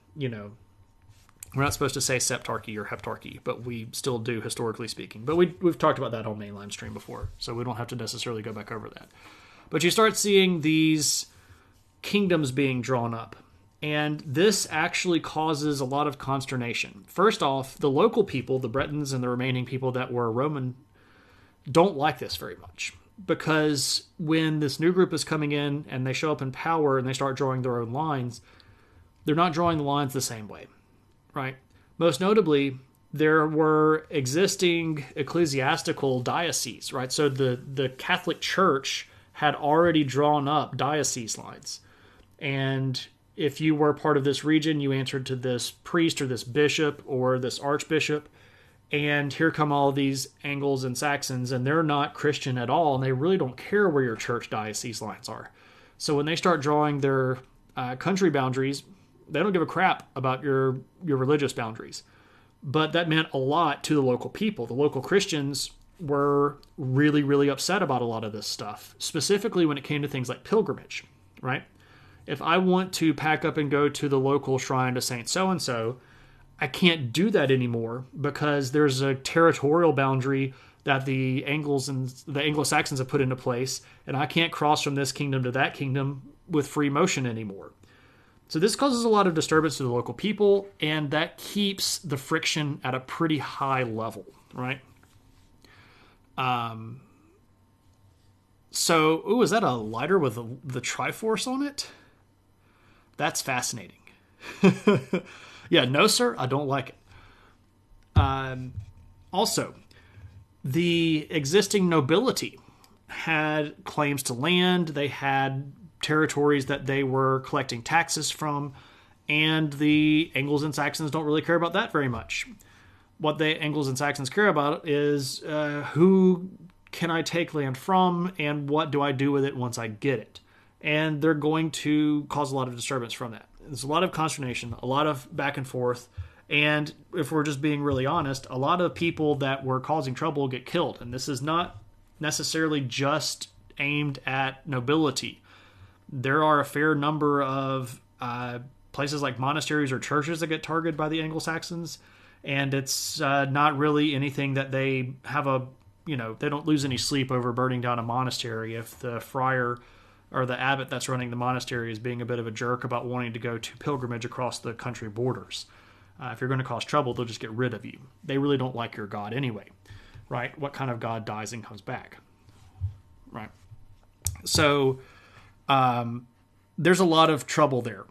not supposed to say septarchy or heptarchy, but we still do, historically speaking. But we've talked about that on Mainline Stream before, so we don't have to necessarily go back over that. But you start seeing these kingdoms being drawn up, and this actually causes a lot of consternation. First off, the local people, the Bretons and the remaining people that were Roman, don't like this very much, because when this new group is coming in and they show up in power and they start drawing their own lines, they're not drawing the lines the same way, right? Most notably, there were existing ecclesiastical dioceses, right? So the Catholic Church had already drawn up diocese lines. And if you were part of this region, you answered to this priest or this bishop or this archbishop. And here come all these Angles and Saxons, and they're not Christian at all, and they really don't care where your church diocese lines are. So when they start drawing their country boundaries, they don't give a crap about your religious boundaries. But that meant a lot to the local people. The local Christians were really, really upset about a lot of this stuff, specifically when it came to things like pilgrimage, right? If I want to pack up and go to the local shrine to Saint so-and-so, I can't do that anymore because there's a territorial boundary that the Angles and the Anglo-Saxons have put into place, and I can't cross from this kingdom to that kingdom with free motion anymore. So this causes a lot of disturbance to the local people, and that keeps the friction at a pretty high level, right? Is that a lighter with the Triforce on it? That's fascinating. Yeah, no, sir, I don't like it. Also, the existing nobility had claims to land. They had territories that they were collecting taxes from, and the Angles and Saxons don't really care about that very much. What the Angles and Saxons care about is who can I take land from, and what do I do with it once I get it? And they're going to cause a lot of disturbance from that. There's a lot of consternation, a lot of back and forth, and if we're just being really honest, a lot of people that were causing trouble get killed. And this is not necessarily just aimed at nobility. There are a fair number of places like monasteries or churches that get targeted by the Anglo-Saxons, and it's not really anything that they have they don't lose any sleep over burning down a monastery if the friar or the abbot that's running the monastery is being a bit of a jerk about wanting to go to pilgrimage across the country borders. If you're going to cause trouble, they'll just get rid of you. They really don't like your God anyway, right? What kind of God dies and comes back, right? So there's a lot of trouble there.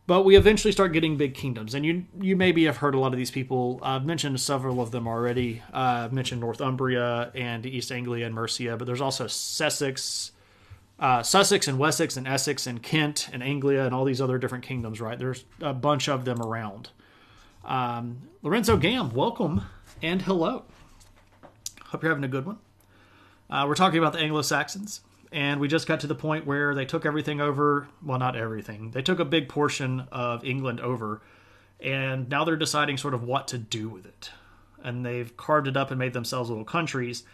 But we eventually start getting big kingdoms. And you maybe have heard a lot of these people. I've mentioned several of them already. I've mentioned Northumbria and East Anglia and Mercia, but there's also Sussex and Wessex and Essex and Kent and Anglia and all these other different kingdoms, right? There's a bunch of them around. Lorenzo Gam, welcome and hello. Hope you're having a good one. We're talking about the Anglo-Saxons, and we just got to the point where they took everything over. Well, not everything. They took a big portion of England over, and now they're deciding sort of what to do with it. and they've carved it up and made themselves little countries.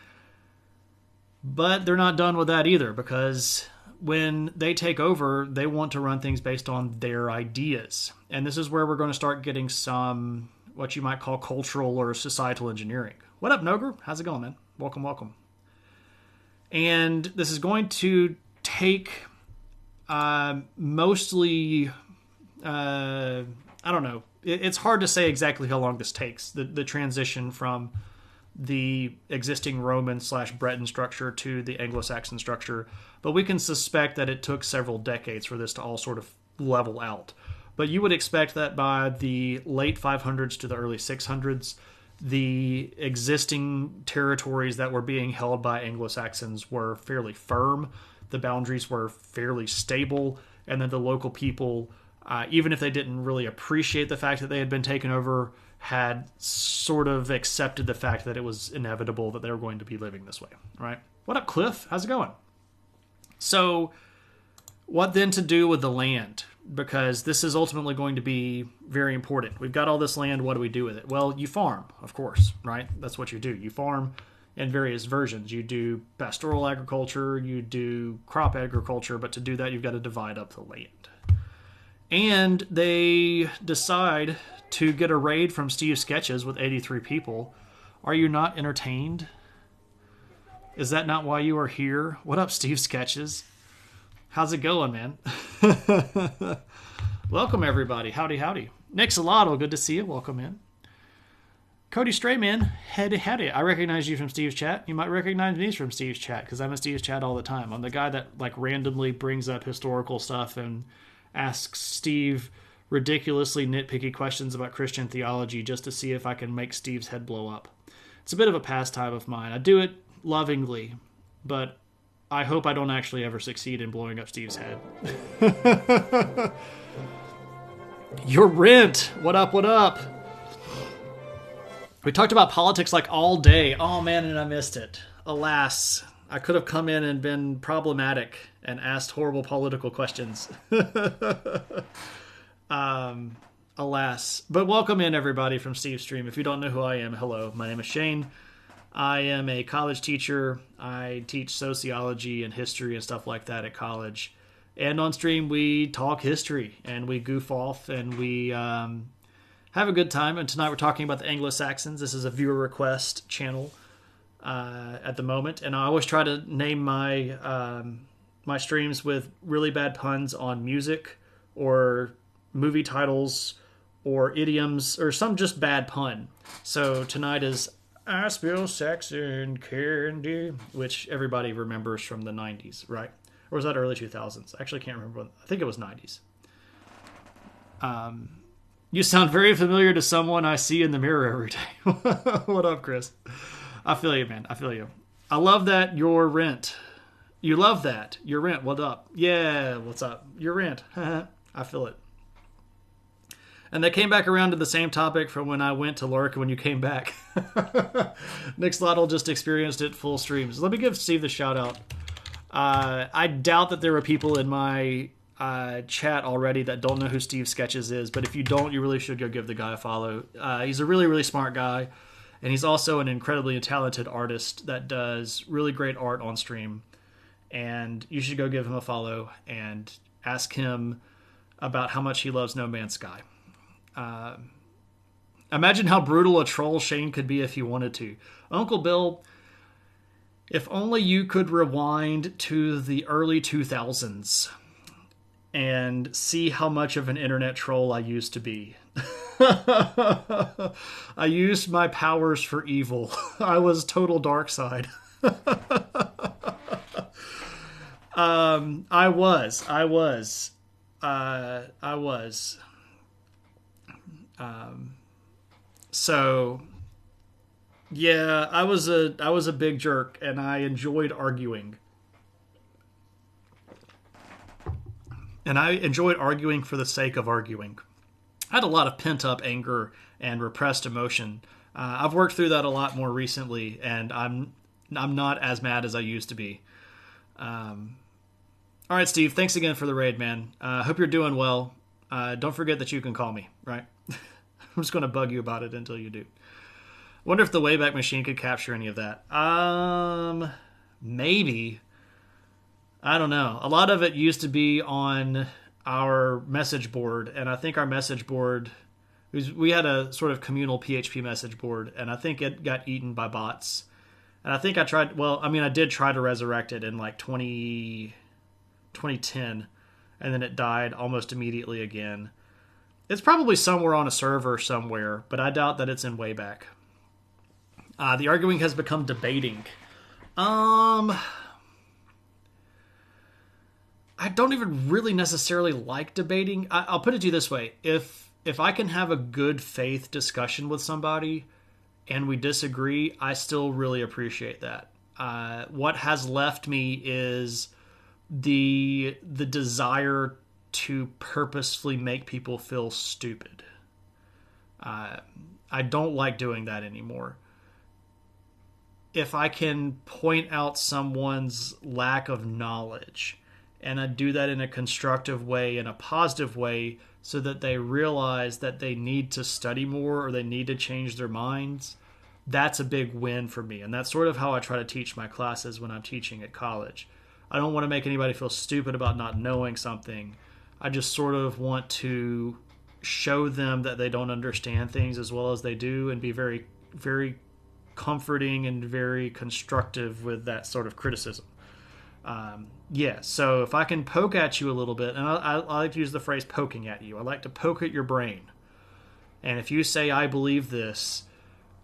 But they're not done with that either, because when they take over, they want to run things based on their ideas. And this is where we're going to start getting some, what you might call cultural or societal engineering. What up, Noger? How's it going, man? Welcome, welcome. And this is going to take mostly, I don't know. It's hard to say exactly how long this takes, the transition from the existing Roman/Breton structure to the Anglo-Saxon structure, but we can suspect that it took several decades for this to all sort of level out. But you would expect that by the late 500s to the early 600s, the existing territories that were being held by Anglo-Saxons were fairly firm, the boundaries were fairly stable, and then the local people, even if they didn't really appreciate the fact that they had been taken over, had sort of accepted the fact that it was inevitable that they were going to be living this way, right? What up, Cliff? How's it going? So, what then to do with the land? Because this is ultimately going to be very important. We've got all this land, what do we do with it? Well, you farm, of course, right? That's what you do. You farm in various versions. You do pastoral agriculture, you do crop agriculture, but to do that, you've got to divide up the land. And they decide to get a raid from Steve's Sketches with 83 people. Are you not entertained? Is that not why you are here? What up, Steve Sketches? How's it going, man? Welcome, everybody. Howdy, howdy. Nick Salato, good to see you. Welcome in. Cody Strayman, howdy. I recognize you from Steve's chat. You might recognize me from Steve's chat, because I'm in Steve's chat all the time. I'm the guy that randomly brings up historical stuff and asks Steve ridiculously nitpicky questions about Christian theology just to see if I can make Steve's head blow up. It's a bit of a pastime of mine. I do it lovingly, but I hope I don't actually ever succeed in blowing up Steve's head. Your rent. What up, what up? We talked about politics all day. Oh man, and I missed it. Alas, I could have come in and been problematic and asked horrible political questions. Alas. But welcome in, everybody, from Steve's stream. If you don't know who I am, hello. My name is Shane. I am a college teacher. I teach sociology and history and stuff like that at college. And on stream, we talk history, and we goof off, and we have a good time. And tonight we're talking about the Anglo-Saxons. This is a viewer request channel at the moment. And I always try to name my my streams with really bad puns on music or movie titles or idioms or some just bad pun. So tonight is I Spill Saxon Candy, which everybody remembers from the 90s, right? Or was that early 2000s? I actually can't remember. I think it was 90s. You sound very familiar to someone I see in the mirror every day. What up, Chris? I feel you, man. I feel you. I love that your rent. You love that. Your rent. What up? Yeah, what's up? Your rent. I feel it. And they came back around to the same topic from when I went to lurk when you came back. Nick Slottle just experienced it full streams. Let me give Steve the shout out. I doubt that there are people in my chat already that don't know who Steve Sketches is, but if you don't, you really should go give the guy a follow. He's a really, really smart guy, and he's also an incredibly talented artist that does really great art on stream. And you should go give him a follow and ask him about how much he loves No Man's Sky. Imagine how brutal a troll Shane could be if he wanted to. Uncle Bill, if only you could rewind to the early 2000s and see how much of an internet troll I used to be. I used my powers for evil. I was total dark side. I was. So yeah, I was a big jerk, and I enjoyed arguing. And I enjoyed arguing for the sake of arguing. I had a lot of pent-up anger and repressed emotion. I've worked through that a lot more recently, and I'm not as mad as I used to be. All right, Steve, thanks again for the raid, man. Hope you're doing well. Don't forget that you can call me, right? I'm just going to bug you about it until you do. Wonder if the Wayback Machine could capture any of that. Maybe. I don't know. A lot of it used to be on our message board, and I think our message board, we had a sort of communal PHP message board, and I think it got eaten by bots. And I think I did try to resurrect it in like 2010, and then it died almost immediately again. It's probably somewhere on a server somewhere, but I doubt that it's in Wayback. The arguing has become debating. I don't even really necessarily like debating. I'll put it to you this way. If I can have a good faith discussion with somebody and we disagree, I still really appreciate that. What has left me is the desire to purposefully make people feel stupid. I don't like doing that anymore. If I can point out someone's lack of knowledge, and I do that in a constructive way, in a positive way, so that they realize that they need to study more or they need to change their minds, that's a big win for me. And that's sort of how I try to teach my classes when I'm teaching at college. I don't want to make anybody feel stupid about not knowing something. I just sort of want to show them that they don't understand things as well as they do, and be very, very comforting and very constructive with that sort of criticism. So if I can poke at you a little bit, and I like to use the phrase poking at you. I like to poke at your brain. And if you say, I believe this,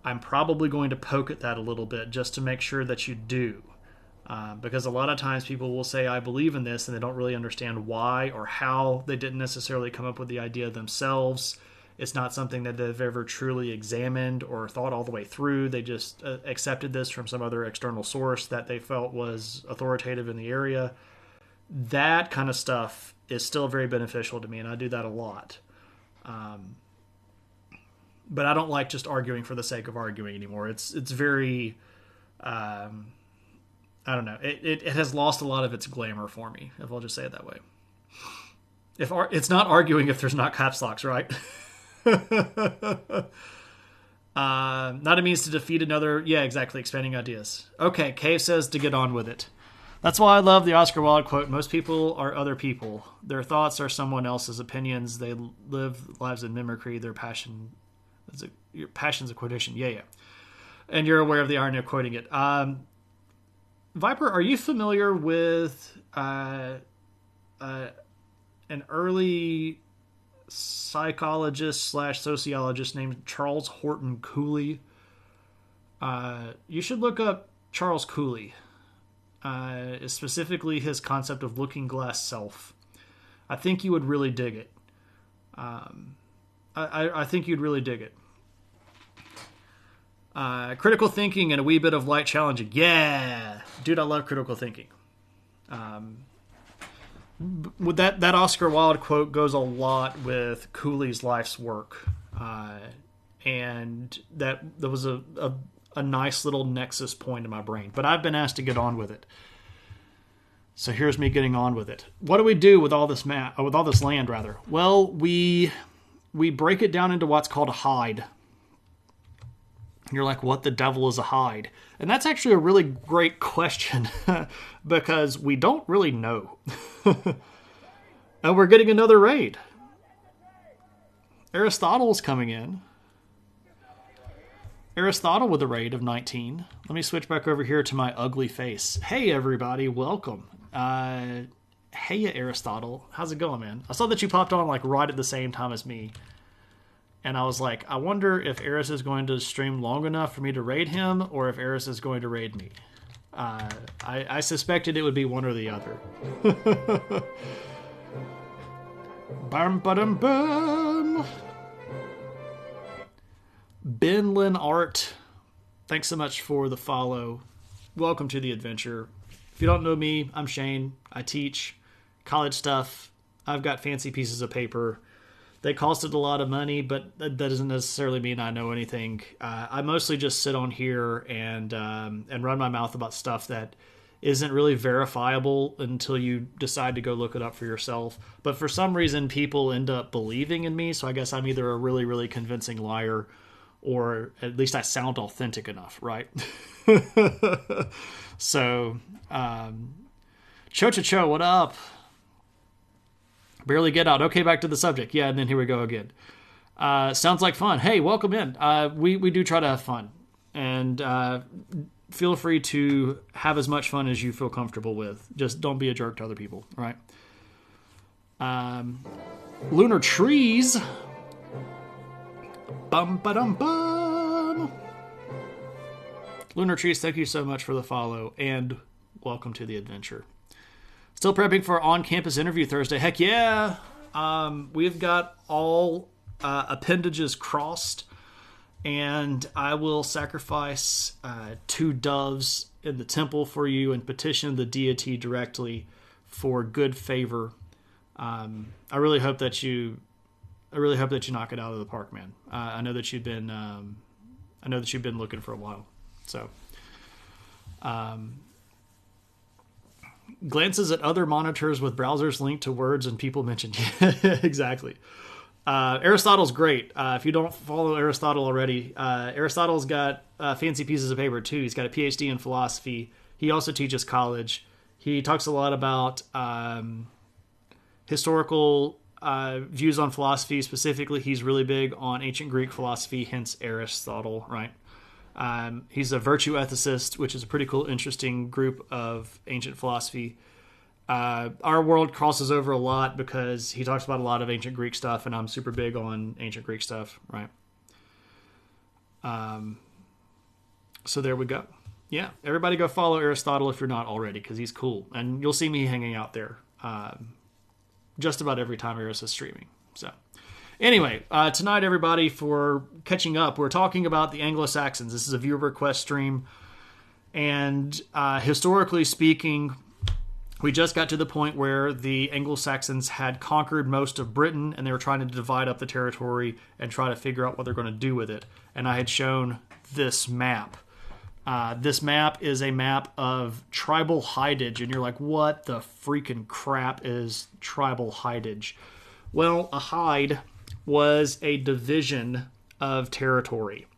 I'm probably going to poke at that a little bit just to make sure that you do. Because a lot of times people will say, I believe in this, and they don't really understand why or how. They didn't necessarily come up with the idea themselves. It's not something that they've ever truly examined or thought all the way through. They just accepted this from some other external source that they felt was authoritative in the area. That kind of stuff is still very beneficial to me, and I do that a lot. But I don't like just arguing for the sake of arguing anymore. It's very... I don't know. It has lost a lot of its glamour for me, if I'll just say it that way. It's not arguing if there's not caps locks, right? Not a means to defeat another. Yeah, exactly. Expanding ideas. Okay, Cave says to get on with it. That's why I love the Oscar Wilde quote. Most people are other people. Their thoughts are someone else's opinions. They live lives in mimicry. Their passion, your passion's a quotation. Yeah. And you're aware of the irony of quoting it. Viper, are you familiar with an early psychologist / sociologist named Charles Horton Cooley? You should look up Charles Cooley, specifically his concept of looking glass self. I think you would really dig it. I think you'd really dig it. Critical thinking and a wee bit of light challenging. Yeah, dude, I love critical thinking. With that Oscar Wilde quote goes a lot with Cooley's life's work, and that was a nice little nexus point in my brain. But I've been asked to get on with it, so here's me getting on with it. What do we do with all this with all this land, rather? Well, we break it down into what's called a hide. You're like, what the devil is a hide? And that's actually a really great question because we don't really know. And we're getting another raid. Aristotle's coming in. Aristotle with a raid of 19. Let me switch back over here to my ugly face. Hey, everybody. Welcome. Hey, Aristotle. How's it going, man? I saw that you popped on like right at the same time as me. And I was like, I wonder if Eris is going to stream long enough for me to raid him, or if Eris is going to raid me. I suspected it would be one or the other. Bum, ba-dum, bum. Ben Lynn Art, thanks so much for the follow. Welcome to the adventure. If you don't know me, I'm Shane. I teach college stuff. I've got fancy pieces of paper. They costed a lot of money, but that doesn't necessarily mean I know anything. I mostly just sit on here and run my mouth about stuff that isn't really verifiable until you decide to go look it up for yourself. But for some reason, people end up believing in me, so I guess I'm either a really, really convincing liar or at least I sound authentic enough, right? So, Cho, what up? Barely get out. Okay, back to the subject. Yeah, and then here we go again. Sounds like fun. Hey, welcome in. We do try to have fun. And feel free to have as much fun as you feel comfortable with. Just don't be a jerk to other people, right? Lunar Trees. Bum ba dum bum. Lunar Trees, thank you so much for the follow and welcome to the adventure. Still prepping for on-campus interview Thursday. Heck yeah! We've got all appendages crossed, and I will sacrifice 2 doves in the temple for you and petition the deity directly for good favor. I really hope that you knock it out of the park, man. I know that you've been looking for a while. So, glances at other monitors with browsers linked to words and people mentioned. Exactly. Aristotle's great. If you don't follow Aristotle already, Aristotle's got fancy pieces of paper too. He's got a PhD in philosophy. He also teaches college. He talks a lot about historical views on philosophy. Specifically, he's really big on ancient Greek philosophy, hence Aristotle, right? He's a virtue ethicist, which is a pretty cool, interesting group of ancient philosophy. Our world crosses over a lot because he talks about a lot of ancient Greek stuff, and I'm super big on ancient Greek stuff, right? So there we go. Yeah, everybody go follow Aristotle if you're not already, because he's cool. And you'll see me hanging out there just about every time Eris is streaming. So anyway, tonight, everybody, for catching up, we're talking about the Anglo-Saxons. This is a viewer request stream. And historically speaking, we just got to the point where the Anglo-Saxons had conquered most of Britain, and they were trying to divide up the territory and try to figure out what they're going to do with it. And I had shown this map. This map is a map of tribal hidage, and you're like, what the freaking crap is tribal hidage? Well, a hide was a division of territory.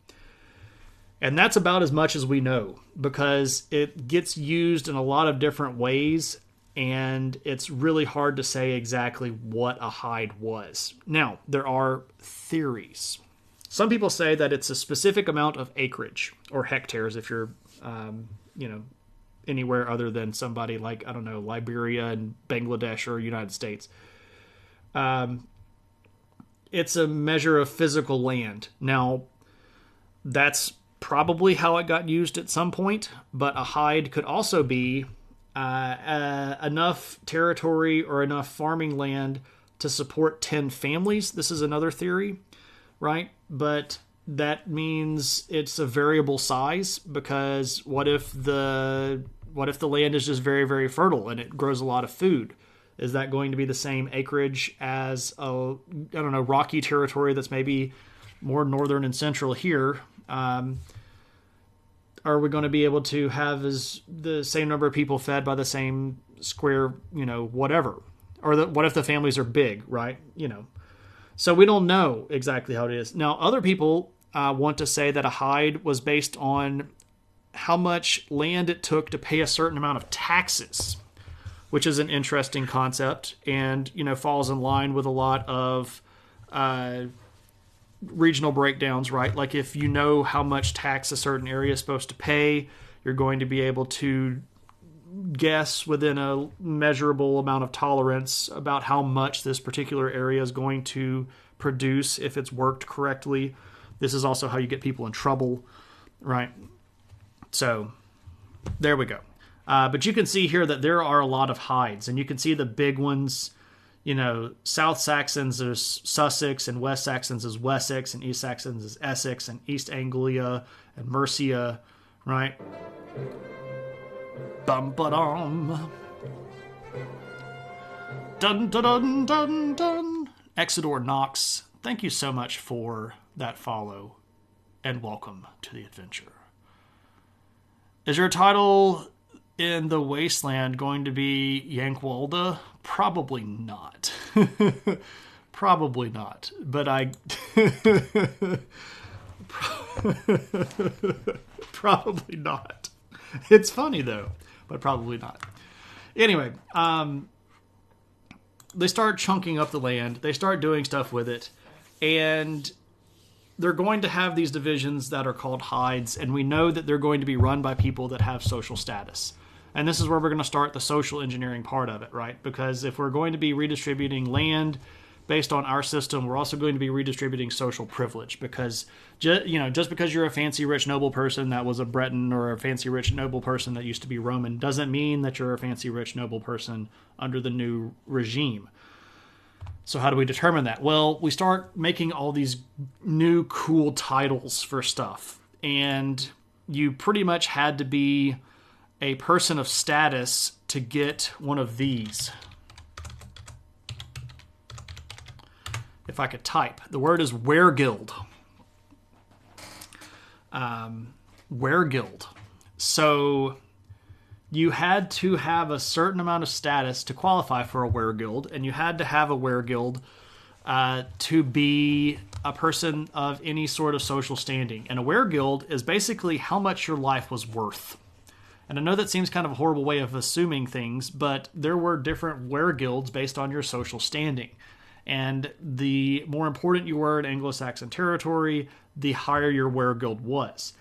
And that's about as much as we know, because it gets used in a lot of different ways, and it's really hard to say exactly what a hide was. Now, there are theories. Some people say that it's a specific amount of acreage, or hectares if you're, anywhere other than somebody like, I don't know, Liberia and Bangladesh or United States. It's a measure of physical land. Now, that's probably how it got used at some point, but a hide could also be enough territory or enough farming land to support 10 families. This is another theory, right? But that means it's a variable size, because what if the land is just very, very fertile and it grows a lot of food? Is that going to be the same acreage as rocky territory that's maybe more northern and central here? Are we going to be able to have the same number of people fed by the same square, whatever? Or what if the families are big, right? So we don't know exactly how it is. Now, other people want to say that a hide was based on how much land it took to pay a certain amount of taxes, which is an interesting concept and, falls in line with a lot of regional breakdowns, right? Like if you know how much tax a certain area is supposed to pay, you're going to be able to guess within a measurable amount of tolerance about how much this particular area is going to produce if it's worked correctly. This is also how you get people in trouble, right? So there we go. But you can see here that there are a lot of hides, and you can see the big ones. South Saxons is Sussex, and West Saxons is Wessex, and East Saxons is Essex, and East Anglia and Mercia, right? Bum ba dum. Dun dun dun dun dun. Exodore Knox, thank you so much for that follow, and welcome to the adventure. Is your title in the Wasteland going to be Yankwalda? Probably not. Probably not. But Probably not. It's funny though, but probably not. Anyway, they start chunking up the land. They start doing stuff with it, and they're going to have these divisions that are called hides, and we know that they're going to be run by people that have social status. And this is where we're going to start the social engineering part of it, right? Because if we're going to be redistributing land based on our system, we're also going to be redistributing social privilege. Because just because you're a fancy rich noble person that was a Breton, or a fancy rich noble person that used to be Roman, doesn't mean that you're a fancy rich noble person under the new regime. So how do we determine that? Well, we start making all these new cool titles for stuff. And you pretty much had to be a person of status to get one of these. If I could type. The word is weregild. Weregild. So you had to have a certain amount of status to qualify for a weregild, and you had to have a weregild to be a person of any sort of social standing. And a weregild is basically how much your life was worth. And I know that seems kind of a horrible way of assuming things, but there were different wereguilds based on your social standing. And the more important you were in Anglo-Saxon territory, the higher your weregild was.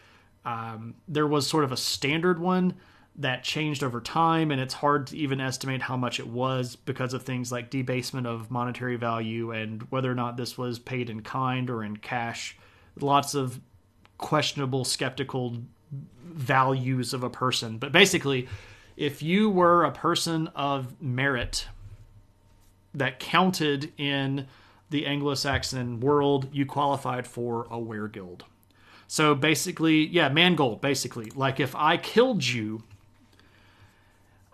There was sort of a standard one that changed over time, and it's hard to even estimate how much it was because of things like debasement of monetary value and whether or not this was paid in kind or in cash. Lots of questionable, skeptical values of a person. But basically, if you were a person of merit that counted in the Anglo-Saxon world, you qualified for a weregild. So basically, mangold, basically. Like if I killed you,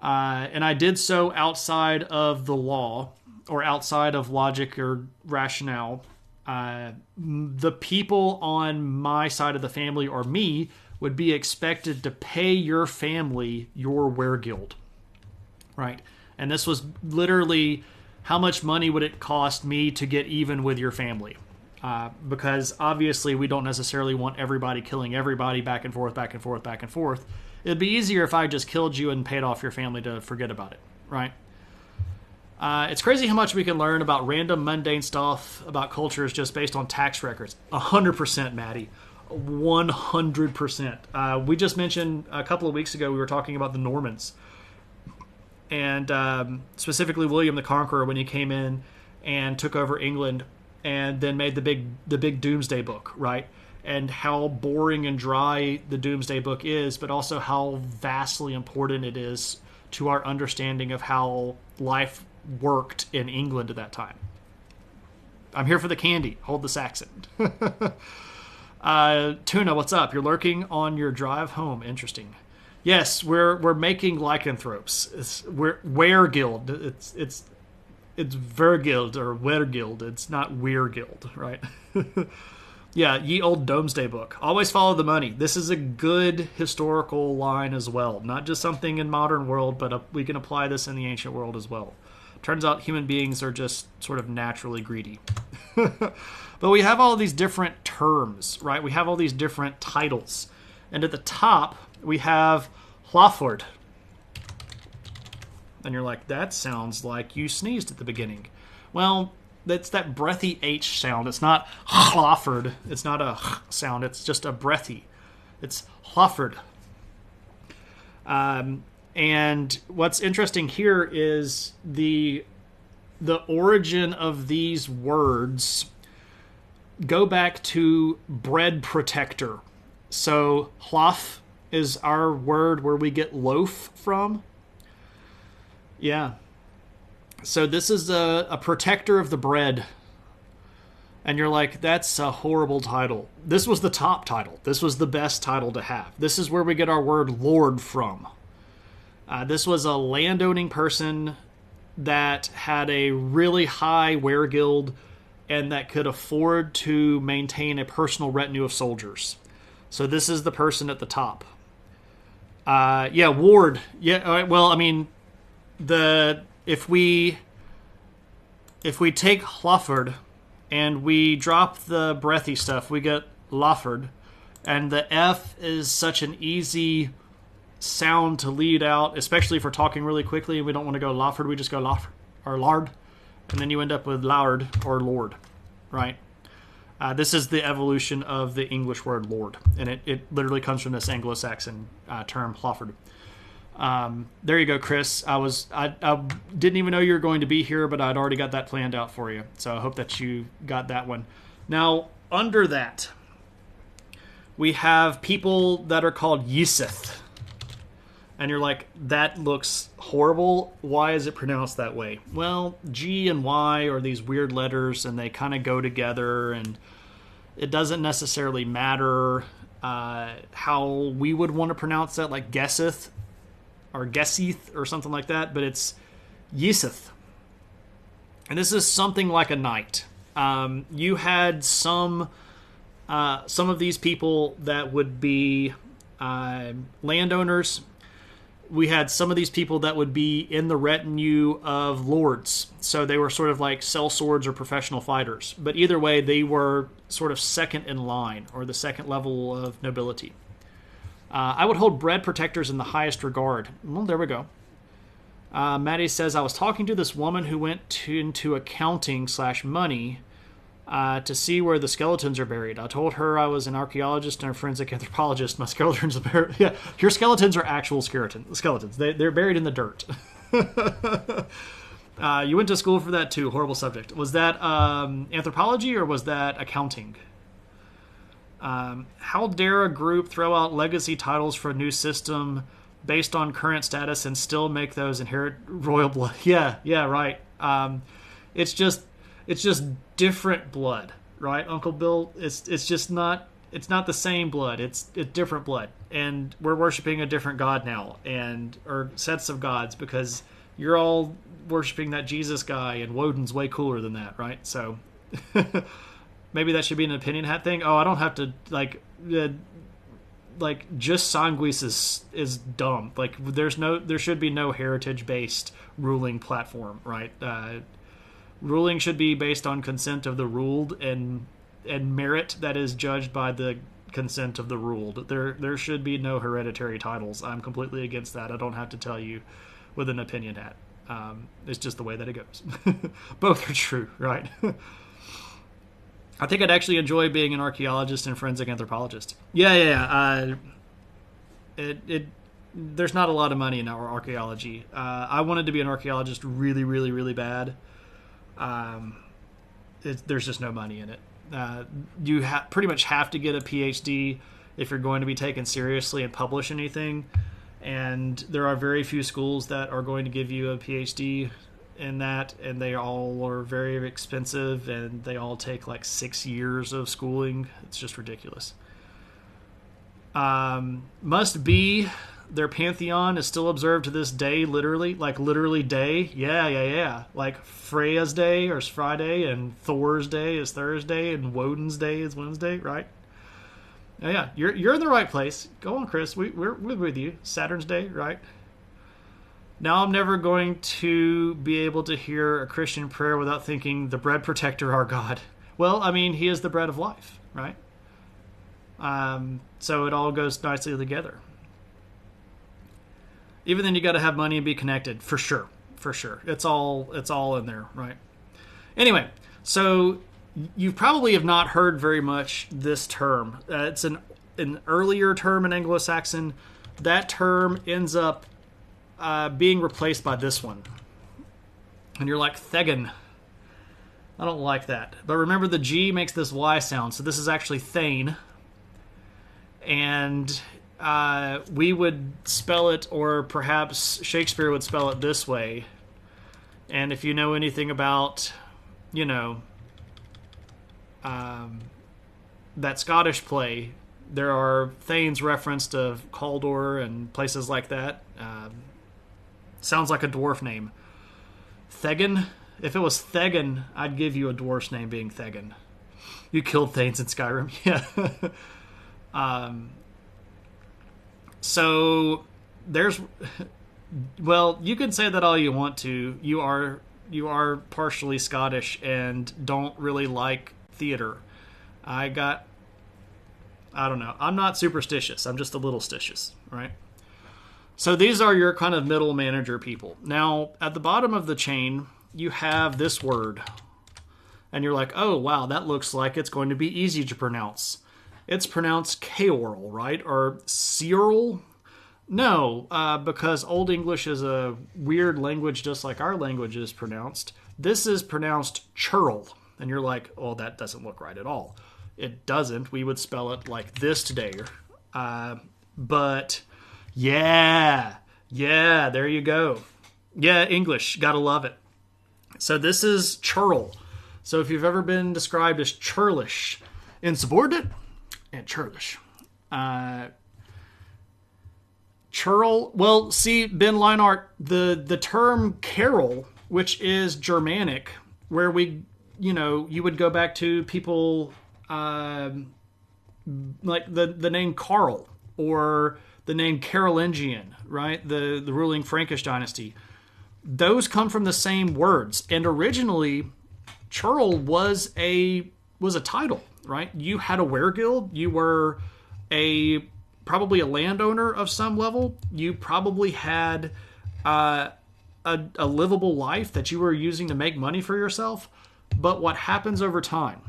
and I did so outside of the law or outside of logic or rationale, the people on my side of the family or me would be expected to pay your family your weregild, right? And this was literally how much money would it cost me to get even with your family? Because obviously we don't necessarily want everybody killing everybody back and forth, back and forth, back and forth. It'd be easier if I just killed you and paid off your family to forget about it, right? It's crazy how much we can learn about random mundane stuff about cultures just based on tax records. 100%, Maddie. 100%. We just mentioned a couple of weeks ago, we were talking about the Normans. And specifically William the Conqueror, when he came in and took over England and then made the big Doomsday Book, right? And how boring and dry the Doomsday Book is, but also how vastly important it is to our understanding of how life worked in England at that time. I'm here for the candy. Hold the Saxon. Tuna, what's up? You're lurking on your drive home. Interesting. Yes, we're making lycanthropes. We're weregild. It's vergild or weregild. It's not weregild, right? Yeah, ye old Domesday Book. Always follow the money. This is a good historical line as well. Not just something in modern world, but we can apply this in the ancient world as well. Turns out human beings are just sort of naturally greedy. But we have all these different terms, right? We have all these different titles. And at the top, we have Hlaford. And you're like, that sounds like you sneezed at the beginning. Well, that's that breathy H sound. It's not Hlaford. It's not a sound. It's just a breathy. It's Hlaford. And what's interesting here is the origin of these words go back to bread protector. So hlaf is our word where we get loaf from. Yeah. So this is a protector of the bread. And you're like, that's a horrible title. This was the top title. This was the best title to have. This is where we get our word lord from. This was a landowning person that had a really high weregild and that could afford to maintain a personal retinue of soldiers. So this is the person at the top. Ward. Yeah, well, I mean, if we take Hlaford and we drop the breathy stuff, we get Laford. And the F is such an easy sound to lead out, especially if we're talking really quickly and we don't want to go Laford, we just go Laford or Lard. And then you end up with Lard or Lord, right? This is the evolution of the English word Lord, and it literally comes from this Anglo-Saxon term, Laford. There you go, Chris. I didn't even know you were going to be here, but I'd already got that planned out for you. So I hope that you got that one. Now, under that, we have people that are called Yisith. And you're like, that looks horrible. Why is it pronounced that way? Well, G and Y are these weird letters, and they kind of go together, and it doesn't necessarily matter how we would want to pronounce that, like Gesseth or Gesseth or something like that, but it's Yisith. And this is something like a knight. You had some of these people that would be landowners. We had some of these people that would be in the retinue of lords. So they were sort of like sellswords or professional fighters. But either way, they were sort of second in line, or the second level of nobility. I would hold bread protectors in the highest regard. Well, there we go. Maddie says, I was talking to this woman who went into accounting/money to see where the skeletons are buried. I told her I was an archaeologist and a forensic anthropologist. My skeletons are buried. Yeah, your skeletons are actual skeletons. They're buried in the dirt. You went to school for that too. Horrible subject. Was that anthropology or was that accounting? How dare a group throw out legacy titles for a new system based on current status and still make those inherit royal blood? Yeah, right. It's just different blood, right, Uncle Bill? It's just not. It's not the same blood. It's different blood, and we're worshiping a different god now, or sets of gods, because you're all worshiping that Jesus guy, and Woden's way cooler than that, right? So maybe that should be an opinion hat thing. Oh, I don't have to just sanguis is dumb. Like there should be no heritage based ruling platform, right? Ruling should be based on consent of the ruled and merit that is judged by the consent of the ruled. There should be no hereditary titles. I'm completely against that. I don't have to tell you with an opinion hat. It's just the way that it goes. Both are true, right? I think I'd actually enjoy being an archaeologist and forensic anthropologist. Yeah. There's not a lot of money in our archaeology. I wanted to be an archaeologist really, really, really bad. There's just no money in it. You pretty much have to get a PhD if you're going to be taken seriously and publish anything. And there are very few schools that are going to give you a PhD in that, and they all are very expensive, and they all take like 6 years of schooling. It's just ridiculous. Must be their pantheon is still observed to this day, literally day. Yeah. Like Freya's day is Friday, and Thor's day is Thursday, and Woden's day is Wednesday, right? Yeah, you're in the right place. Go on, Chris. We're with you. Saturn's day, right? Now I'm never going to be able to hear a Christian prayer without thinking the bread protector, our God. Well, I mean, he is the bread of life, right? So it all goes nicely together. Even then, you got to have money and be connected, for sure. It's all in there, right? Anyway, so you probably have not heard very much this term. It's an earlier term in Anglo-Saxon. That term ends up being replaced by this one. And you're like, Thegan. I don't like that. But remember, the G makes this Y sound, so this is actually Thane. And we would spell it, or perhaps Shakespeare would spell it this way. And if you know anything about, that Scottish play, there are Thanes referenced of Caldor and places like that. Sounds like a dwarf name. Thegan? If it was Thegan, I'd give you a dwarf's name being Thegan. You killed Thanes in Skyrim. Yeah. So there's, well, you can say that all you want to. You are partially Scottish and don't really like theater. I got I don't know. I'm not superstitious. I'm just a little stitious, right? So these are your kind of middle manager people. Now, at the bottom of the chain, you have this word. And you're like, oh, wow, that looks like it's going to be easy to pronounce. It's pronounced K-oral, right? Or Cyril? No, because Old English is a weird language just like our language is pronounced. This is pronounced churl. And you're like, oh, that doesn't look right at all. It doesn't. We would spell it like this today. But, yeah, there you go. Yeah, English. Gotta love it. So this is churl. So if you've ever been described as churlish, insubordinate, and churlish. Churl, well, see, Ben Leinart, the term carol, which is Germanic, where you would go back to people like the name Karl or the name Carolingian, right? The ruling Frankish dynasty. Those come from the same words. And originally, churl was a title, right? You had a weregild. You were probably a landowner of some level. You probably had a livable life that you were using to make money for yourself. But what happens over time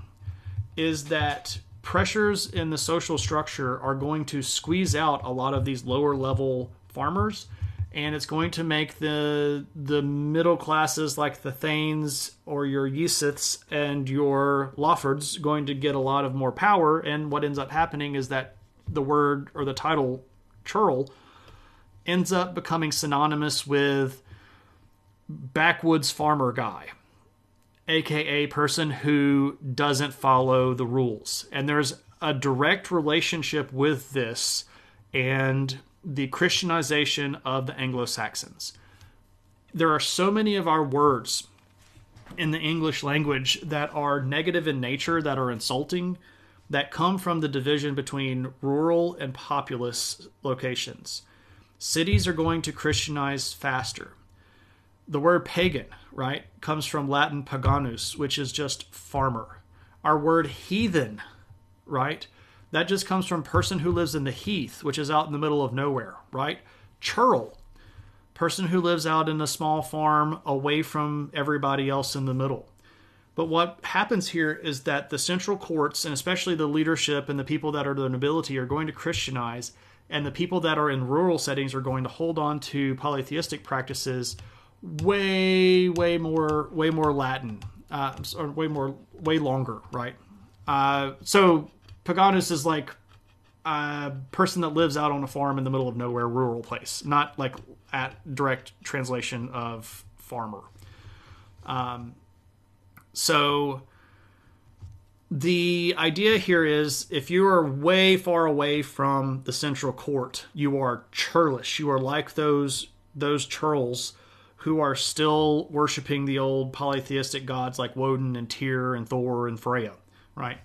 is that pressures in the social structure are going to squeeze out a lot of these lower level farmers, and it's going to make the middle classes like the Thanes or your Yesiths and your Lawfords going to get a lot of more power. And what ends up happening is that the word or the title churl ends up becoming synonymous with backwoods farmer guy, aka person who doesn't follow the rules. And there's a direct relationship with this and the Christianization of the Anglo-Saxons. There are so many of our words in the English language that are negative in nature, that are insulting, that come from the division between rural and populous locations. Cities are going to Christianize faster. The word pagan, right, comes from Latin paganus, which is just farmer. Our word heathen, right, that just comes from person who lives in the heath, which is out in the middle of nowhere, right? Churl, person who lives out in a small farm away from everybody else in the middle. But what happens here is that the central courts, and especially the leadership and the people that are the nobility, are going to Christianize, and the people that are in rural settings are going to hold on to polytheistic practices way more Latin, or way longer, right? So Paganus is like a person that lives out on a farm in the middle of nowhere, rural place, not like at direct translation of farmer. So the idea here is if you are way far away from the central court, you are churlish. You are like those churls who are still worshiping the old polytheistic gods like Woden and Tyr and Thor and Freya, right?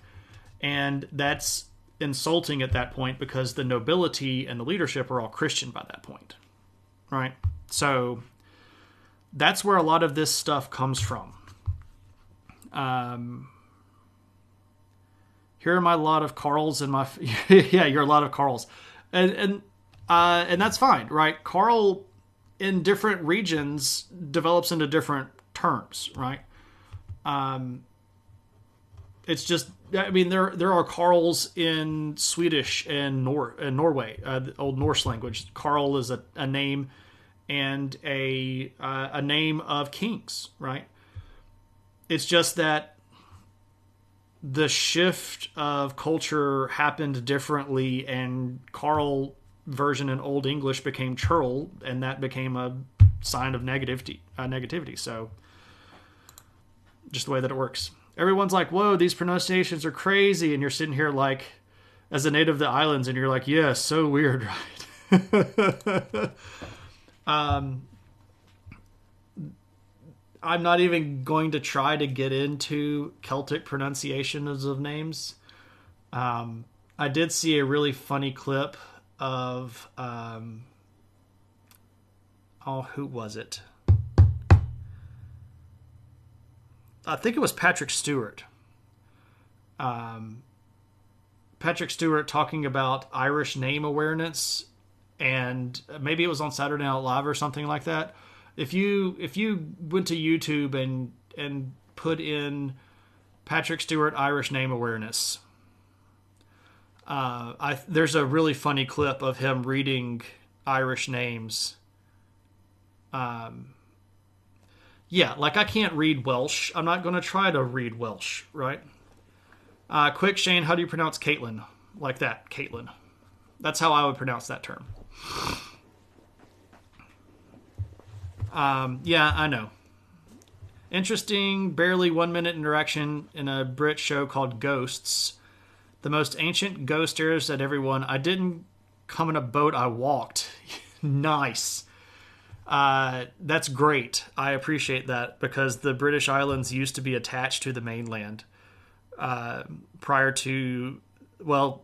And that's insulting at that point because the nobility and the leadership are all Christian by that point, right? So that's where a lot of this stuff comes from. Here are my lot of Karls and my yeah, you're a lot of Karls, and that's fine, right? Karl in different regions develops into different terms, right? It's just, I mean, there are Karls in Swedish and Norway, the Old Norse language. Karl is a name and a name of kings, right? It's just that the shift of culture happened differently, and Karl version in Old English became churl, and that became a sign of negativity. So just the way that it works. Everyone's like, whoa, these pronunciations are crazy. And you're sitting here like, as a native of the islands, and you're like, yeah, so weird, right? I'm not even going to try to get into Celtic pronunciations of names. I did see a really funny clip of, who was it? I think it was Patrick Stewart, Patrick Stewart talking about Irish name awareness, and maybe it was on Saturday Night Live or something like that. If you went to YouTube and put in Patrick Stewart Irish name awareness, there's a really funny clip of him reading Irish names. Yeah, like I can't read Welsh. I'm not going to try to read Welsh, right? Quick, Shane, how do you pronounce Caitlin? Like that, Caitlin. That's how I would pronounce that term. Yeah, I know. Interesting, barely 1 minute interaction in a Brit show called Ghosts. The most ancient ghost stares at everyone. I didn't come in a boat, I walked. Nice. That's great. I appreciate that because the British Islands used to be attached to the mainland prior to, well,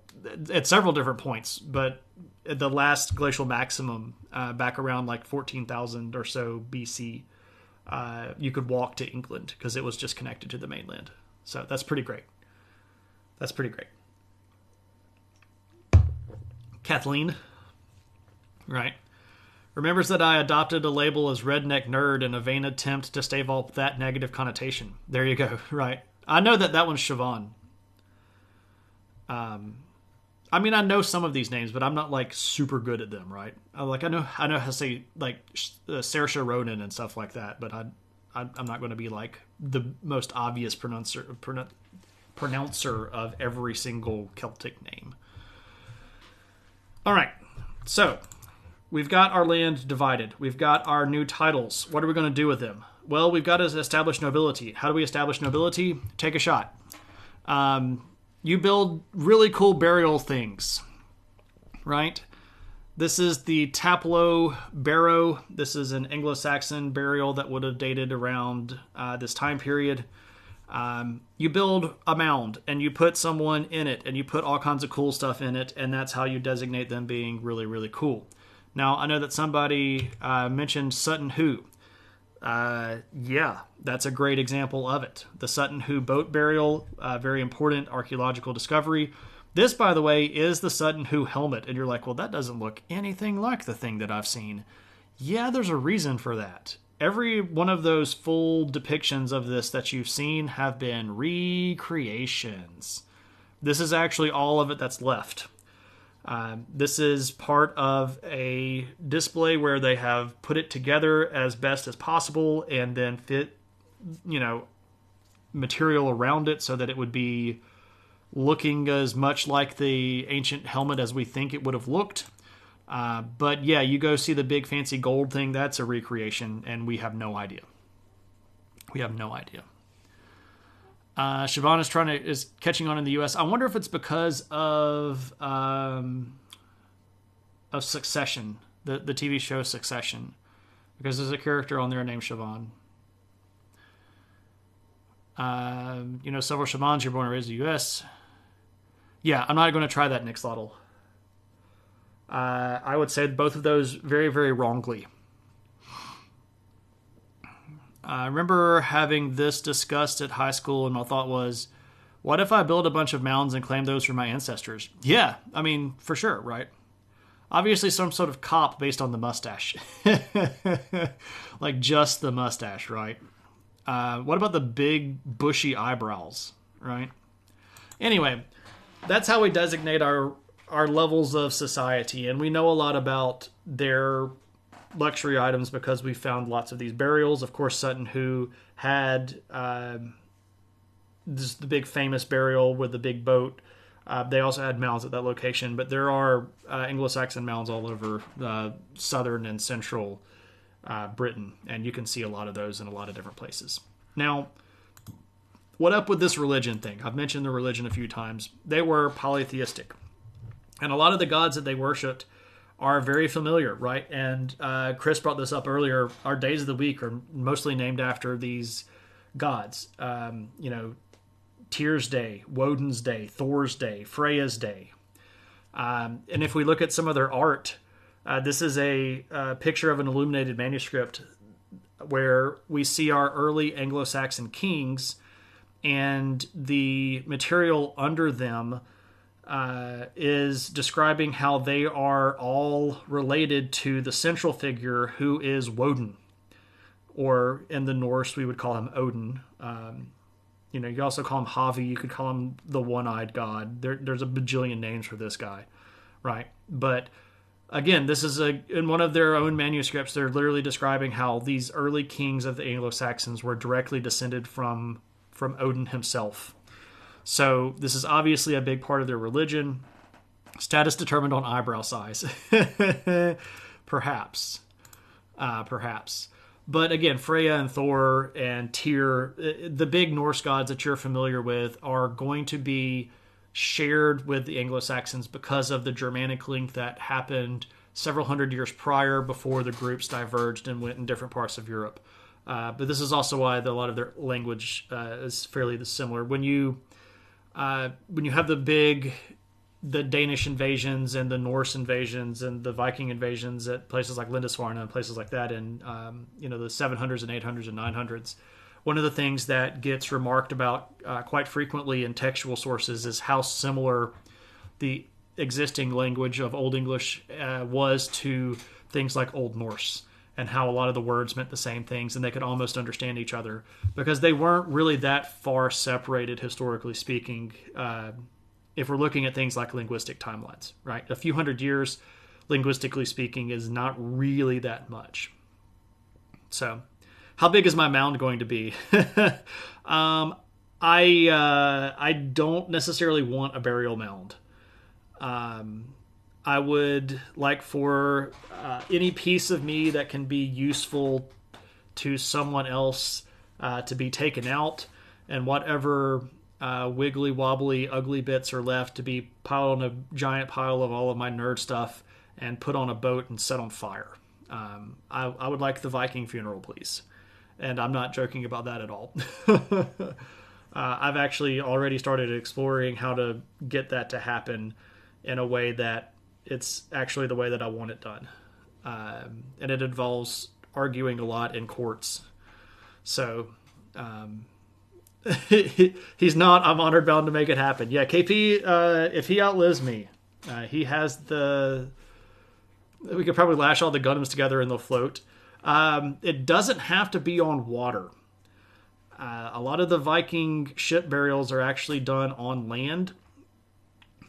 at several different points, but at the last glacial maximum back around like 14,000 or so BC, you could walk to England because it was just connected to the mainland. So that's pretty great. That's pretty great. Kathleen, right, remembers that I adopted a label as redneck nerd in a vain attempt to stave off that negative connotation. There you go, right. I know that one's Siobhan. I mean, I know some of these names, but I'm not like super good at them, right? I know how to say like Saoirse Ronan and stuff like that, but I'm not going to be like the most obvious pronouncer of every single Celtic name. All right, so we've got our land divided. We've got our new titles. What are we going to do with them? Well, we've got to establish nobility. How do we establish nobility? Take a shot. You build really cool burial things, right? This is the Taplow Barrow. This is an Anglo-Saxon burial that would have dated around this time period. You build a mound and you put someone in it and you put all kinds of cool stuff in it, and that's how you designate them being really, really cool. Now, I know that somebody mentioned Sutton Hoo. Yeah, that's a great example of it. The Sutton Hoo boat burial, very important archaeological discovery. This, by the way, is the Sutton Hoo helmet. And you're like, well, that doesn't look anything like the thing that I've seen. Yeah, there's a reason for that. Every one of those full depictions of this that you've seen have been recreations. This is actually all of it that's left. This is part of a display where they have put it together as best as possible and then fit, material around it so that it would be looking as much like the ancient helmet as we think it would have looked. But yeah, you go see the big fancy gold thing, that's a recreation, and we have no idea. We have no idea. Siobhan is catching on in the U.S. I wonder if it's because of Succession, the TV show Succession, because there's a character on there named Siobhan. Several Siobhans, you're born and raised in the U.S. Yeah, I'm not going to try that, Nick Slottle. I would say both of those very, very wrongly. I remember having this discussed at high school, and my thought was, what if I build a bunch of mounds and claim those for my ancestors? Yeah, I mean, for sure, right? Obviously some sort of cop based on the mustache. Like just the mustache, right? What about the big bushy eyebrows, right? Anyway, that's how we designate our levels of society, and we know a lot about their luxury items because we found lots of these burials. Of course, Sutton Hoo had this the big famous burial with the big boat. They also had mounds at that location, but there are Anglo-Saxon mounds all over southern and central Britain, and you can see a lot of those in a lot of different places. Now, what up with this religion thing? I've mentioned the religion a few times. They were polytheistic, and a lot of the gods that they worshipped are very familiar, right? And Chris brought this up earlier. Our days of the week are mostly named after these gods. Tyr's Day, Woden's Day, Thor's Day, Freya's Day. And if we look at some of their art, this is a picture of an illuminated manuscript where we see our early Anglo-Saxon kings, and the material under them is describing how they are all related to the central figure who is Woden, or in the Norse we would call him Odin. You also call him Havi. You could call him the one-eyed god. There's a bajillion names for this guy, right? But again, this is in one of their own manuscripts. They're literally describing how these early kings of the Anglo-Saxons were directly descended from Odin himself. So this is obviously a big part of their religion. Status determined on eyebrow size. Perhaps. But again, Freya and Thor and Tyr, the big Norse gods that you're familiar with, are going to be shared with the Anglo-Saxons because of the Germanic link that happened several hundred years prior, before the groups diverged and went in different parts of Europe. But this is also why a lot of their language is fairly similar. When you have the Danish invasions and the Norse invasions and the Viking invasions at places like Lindisfarne and places like that in the 700s and 800s and 900s, one of the things that gets remarked about quite frequently in textual sources is how similar the existing language of Old English was to things like Old Norse, and how a lot of the words meant the same things and they could almost understand each other because they weren't really that far separated, historically speaking, if we're looking at things like linguistic timelines, right? A few hundred years, linguistically speaking, is not really that much. So, how big is my mound going to be? I don't necessarily want a burial mound. I would like for any piece of me that can be useful to someone else to be taken out, and whatever wiggly wobbly ugly bits are left to be piled on a giant pile of all of my nerd stuff and put on a boat and set on fire. I would like the Viking funeral, please. And I'm not joking about that at all. I've actually already started exploring how to get that to happen in a way that it's actually the way that I want it done. And it involves arguing a lot in courts. So he's not, I'm honored bound to make it happen. Yeah, KP, if he outlives me, he has we could probably lash all the Gundams together and they'll float. It doesn't have to be on water. A lot of the Viking ship burials are actually done on land.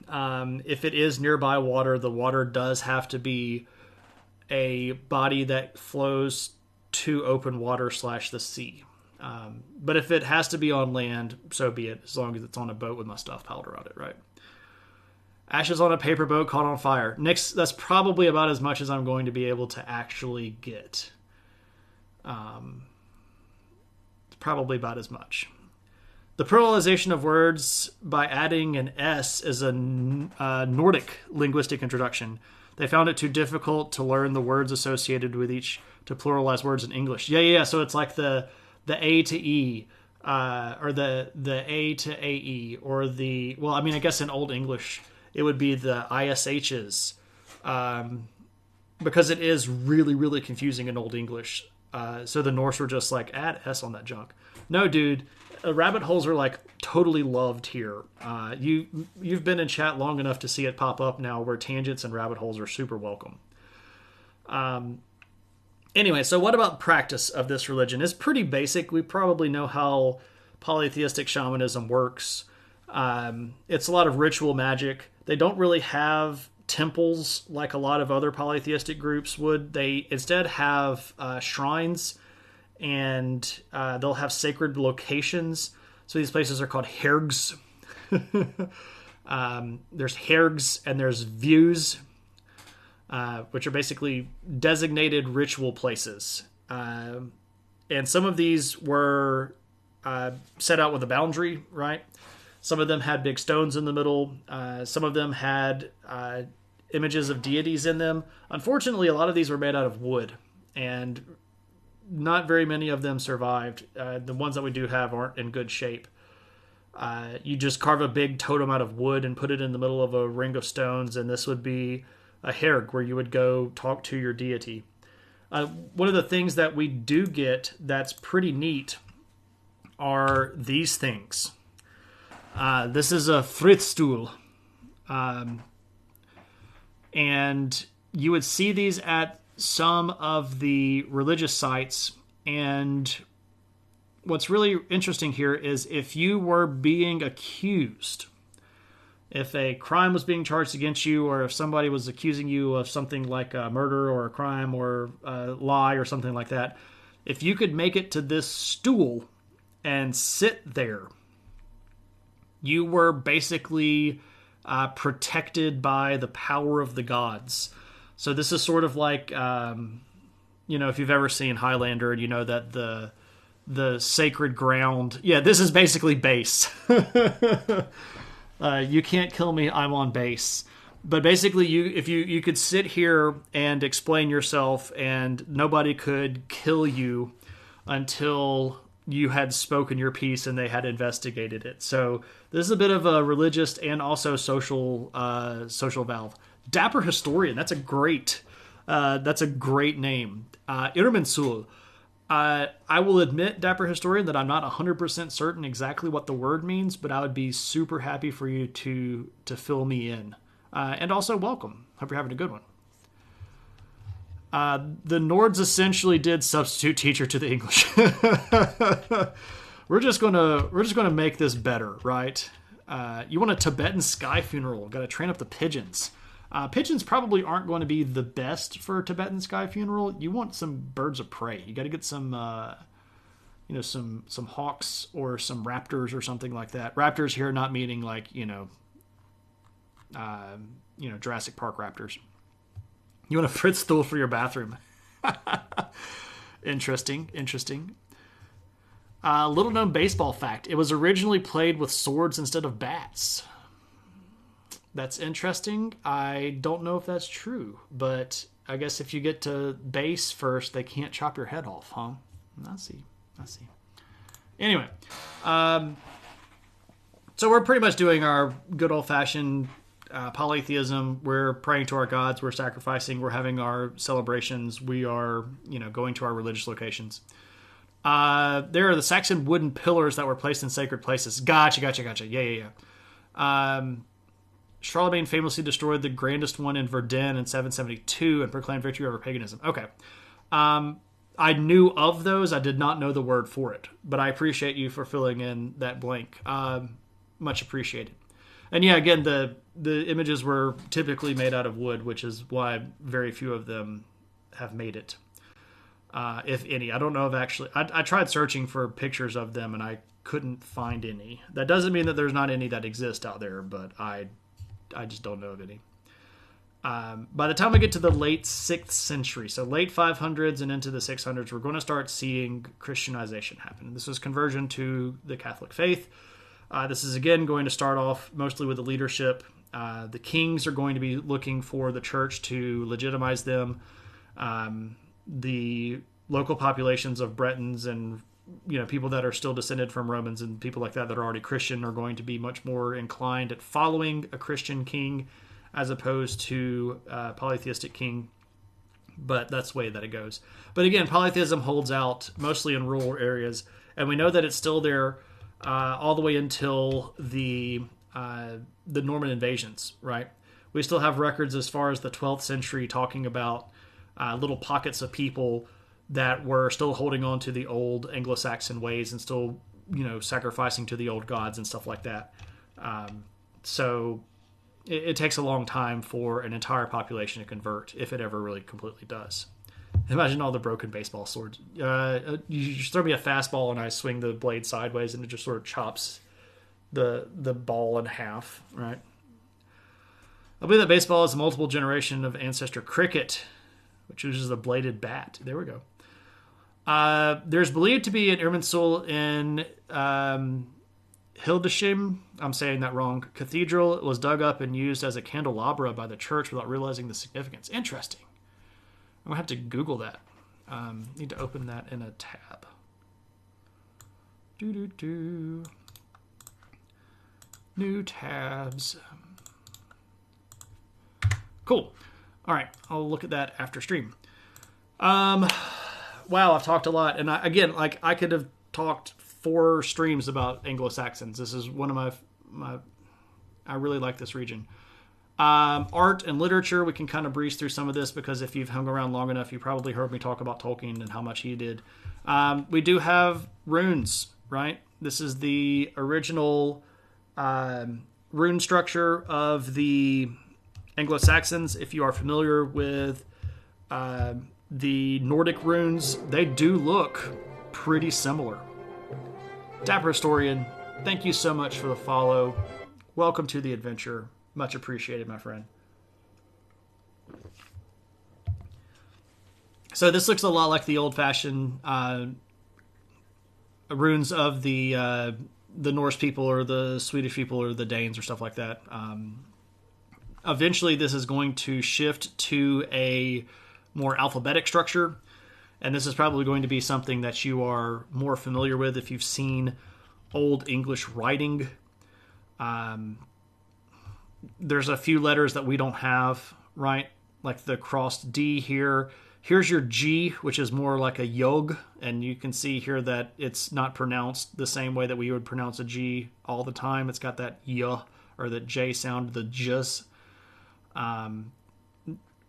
If it is nearby water, the water does have to be a body that flows to open water / the sea. But if it has to be on land, so be it, as long as it's on a boat with my stuff piled around it, right? Ashes on a paper boat caught on fire. Next, that's probably about as much as I'm going to be able to actually get. Probably about as much. The pluralization of words by adding an S is a Nordic linguistic introduction. They found it too difficult to learn the words associated with each to pluralize words in English. Yeah. So it's like the A to E, or the A to AE, or I guess in Old English it would be the ISHs, because it is really, really confusing in Old English. So the Norse were just like, add S on that junk. No, dude. Rabbit holes are like totally loved here. You've been in chat long enough to see it pop up now, where tangents and rabbit holes are super welcome. Anyway, so what about practice of this religion? It's pretty basic. We probably know how polytheistic shamanism works. It's a lot of ritual magic. They don't really have temples like a lot of other polytheistic groups would. They instead have shrines, and they'll have sacred locations. So these places are called hergs. There's hergs and there's views, which are basically designated ritual places. And some of these were set out with a boundary, right? Some of them had big stones in the middle. Some of them had images of deities in them. Unfortunately, a lot of these were made out of wood, and not very many of them survived. The ones that we do have aren't in good shape. You just carve a big totem out of wood and put it in the middle of a ring of stones, and this would be a herg where you would go talk to your deity. One of the things that we do get that's pretty neat are these things. This is a Fritzstuhl. And you would see these at some of the religious sites. And what's really interesting here is if you were being accused, if a crime was being charged against you, or if somebody was accusing you of something like a murder or a crime or a lie or something like that, if you could make it to this stool and sit there, you were basically protected by the power of the gods. So this is sort of like, if you've ever seen Highlander, and you know that the sacred ground. Yeah, this is basically base. You can't kill me, I'm on base. But basically, if you could sit here and explain yourself, and nobody could kill you until you had spoken your piece and they had investigated it. So this is a bit of a religious and also social valve. Dapper Historian. That's a great name. Irminsul. I will admit, Dapper Historian, that I'm not 100% certain exactly what the word means, but I would be super happy for you to fill me in. And also, welcome. Hope you're having a good one. The Nords essentially did substitute teacher to the English. We're just gonna make this better, right? You want a Tibetan sky funeral? Got to train up the pigeons. Pigeons probably aren't going to be the best for a Tibetan sky funeral. You want some birds of prey. You got to get some, some hawks or some raptors or something like that. Raptors here not meaning like Jurassic Park raptors. You want a Fritz stool for your bathroom. Interesting. Little known baseball fact: it was originally played with swords instead of bats. That's interesting. I don't know if that's true, but I guess if you get to base first, they can't chop your head off, huh? I see. Anyway, so we're pretty much doing our good old-fashioned polytheism. We're praying to our gods. We're sacrificing. We're having our celebrations. We are, going to our religious locations. There are the Saxon wooden pillars that were placed in sacred places. Gotcha. Yeah. Charlemagne famously destroyed the grandest one in Verdun in 772 and proclaimed victory over paganism. Okay. I knew of those. I did not know the word for it, but I appreciate you for filling in that blank. Much appreciated. And yeah, again, the images were typically made out of wood, which is why very few of them have made it, if any. I don't know if actually... I tried searching for pictures of them, and I couldn't find any. That doesn't mean that there's not any that exist out there, but I just don't know of any. By the time we get to the late 6th century, so late 500s and into the 600s, we're going to start seeing Christianization happen. This is conversion to the Catholic faith. This is, again, going to start off mostly with the leadership. The kings are going to be looking for the church to legitimize them. The local populations of Bretons and people that are still descended from Romans and people like that are already Christian are going to be much more inclined at following a Christian king as opposed to a polytheistic king. But that's the way that it goes. But again, polytheism holds out mostly in rural areas, and we know that it's still there all the way until the Norman invasions, right? We still have records as far as the 12th century talking about little pockets of people that were still holding on to the old Anglo-Saxon ways and still, sacrificing to the old gods and stuff like that. So it takes a long time for an entire population to convert, if it ever really completely does. Imagine all the broken baseball swords. You just throw me a fastball and I swing the blade sideways and it just sort of chops the ball in half, right? I believe that baseball is a multiple generation of ancestor cricket, which uses a bladed bat. There we go. There's believed to be an Irminsul in Hildesheim, I'm saying that wrong, cathedral. It was dug up and used as a candelabra by the church without realizing the significance. Interesting. I'm going to have to Google that. Need to open that in a tab. New tabs. Cool. All right, I'll look at that after stream. Wow, I've talked a lot, and I could have talked 4 streams about Anglo-Saxons. This is one of my I really like this region. Art and literature, we can kind of breeze through some of this because if you've hung around long enough, you probably heard me talk about Tolkien and how much he did. We do have runes, right? This is the original rune structure of the Anglo-Saxons. If you are familiar with the Nordic runes, they do look pretty similar. Dapper Historian, thank you so much for the follow. Welcome to the adventure. Much appreciated, my friend. So this looks a lot like the old-fashioned runes of the Norse people or the Swedish people or the Danes or stuff like that. Eventually, this is going to shift to a more alphabetic structure, and this is probably going to be something that you are more familiar with if you've seen Old English writing. There's a few letters that we don't have, right? Like the crossed D here. Here's your G, which is more like a yog, and you can see here that it's not pronounced the same way that we would pronounce a G all the time. It's got that y or the J sound, the j's.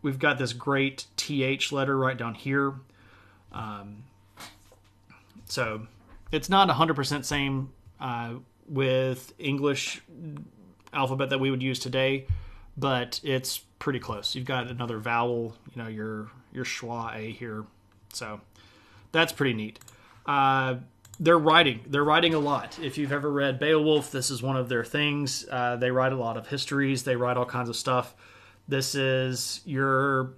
We've got this great TH letter right down here. So it's not 100% same with English alphabet that we would use today, but it's pretty close. You've got another vowel, your schwa A here. So that's pretty neat. They're writing a lot. If you've ever read Beowulf, this is one of their things. They write a lot of histories. They write all kinds of stuff. This is your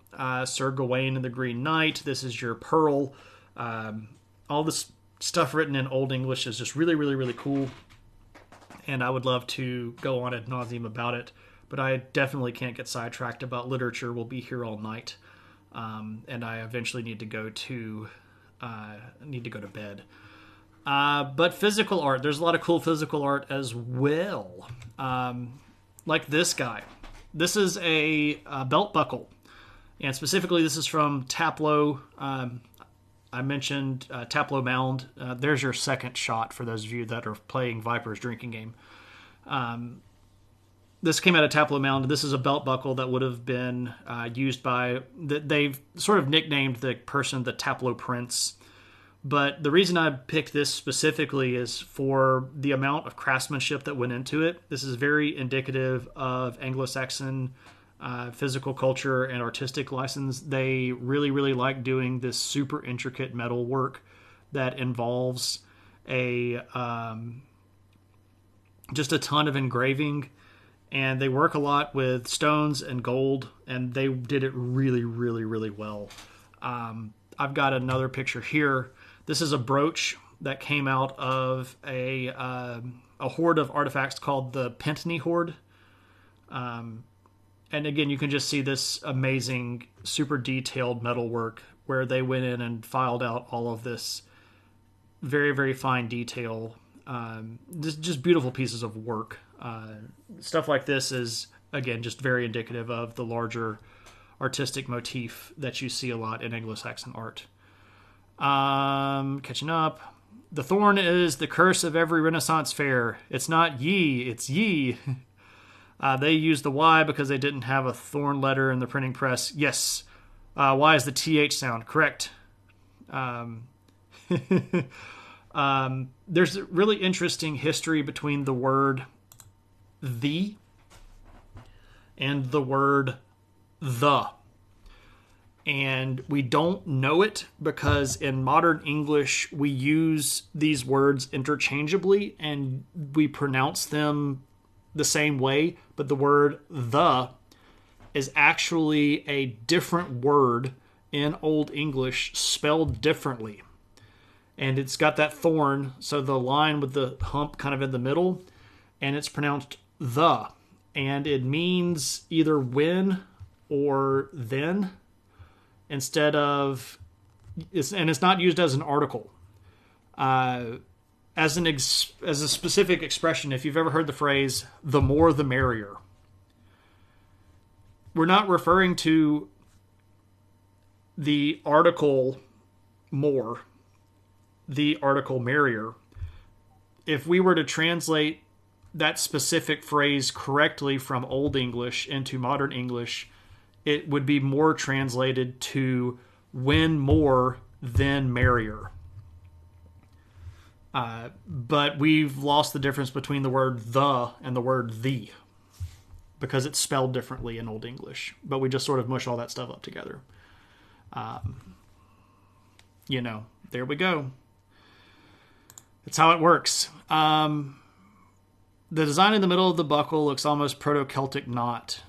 Sir Gawain and the Green Knight. This is your Pearl. All this stuff written in Old English is just really, really, really cool. And I would love to go on ad nauseum about it, but I definitely can't get sidetracked about literature. We'll be here all night, and I eventually need to go to bed. But physical art, there's a lot of cool physical art as well, like this guy. This is a belt buckle, and specifically, this is from Taplow. I mentioned Taplow Mound. There's your second shot for those of you that are playing Viper's drinking game. This came out of Taplow Mound. This is a belt buckle that would have been used by... They've sort of nicknamed the person the Taplow Prince. But the reason I picked this specifically is for the amount of craftsmanship that went into it. This is very indicative of Anglo-Saxon physical culture and artistic license. They really, really like doing this super intricate metal work that involves just a ton of engraving, and they work a lot with stones and gold, and they did it really, really, really well. I've got another picture here. This is a brooch that came out of a hoard of artifacts called the Pentney Hoard. And again, you can just see this amazing, super detailed metalwork where they went in and filed out all of this very, very fine detail. Just beautiful pieces of work. Stuff like this is, again, just very indicative of the larger artistic motif that you see a lot in Anglo-Saxon art. Catching up. The thorn is the curse of every Renaissance fair. It's not ye, it's ye. They used the Y because they didn't have a thorn letter in the printing press. Yes. Y is the TH sound. Correct. There's a really interesting history between the word the and the word the. And we don't know it because in modern English, we use these words interchangeably and we pronounce them the same way, but the word the is actually a different word in Old English spelled differently. And it's got that thorn, so the line with the hump kind of in the middle, and it's pronounced the. And it means either when or then instead of... and it's not used as an article. As a specific expression, if you've ever heard the phrase, the more the merrier, we're not referring to the article more, the article merrier. If we were to translate that specific phrase correctly from Old English into modern English, it would be more translated to win more than merrier. But we've lost the difference between the word the and the word the because it's spelled differently in Old English. But we just sort of mush all that stuff up together. There we go. That's how it works. The design in the middle of the buckle looks almost Proto-Celtic knot.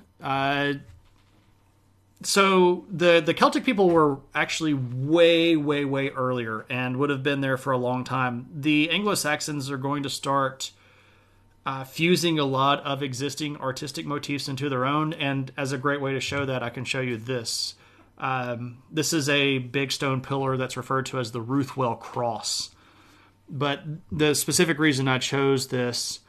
So the Celtic people were actually way, way, way earlier and would have been there for a long time. The Anglo-Saxons are going to start fusing a lot of existing artistic motifs into their own. And as a great way to show that, I can show you this. This is a big stone pillar that's referred to as the Ruthwell Cross. But the specific reason I chose this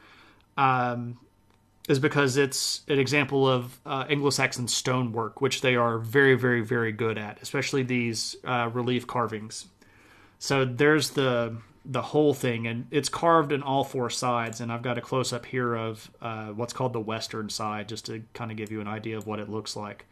is because it's an example of Anglo-Saxon stonework, which they are very, very, very good at, especially these relief carvings. So there's the whole thing, and it's carved in all four sides, and I've got a close-up here of what's called the western side, just to kind of give you an idea of what it looks like.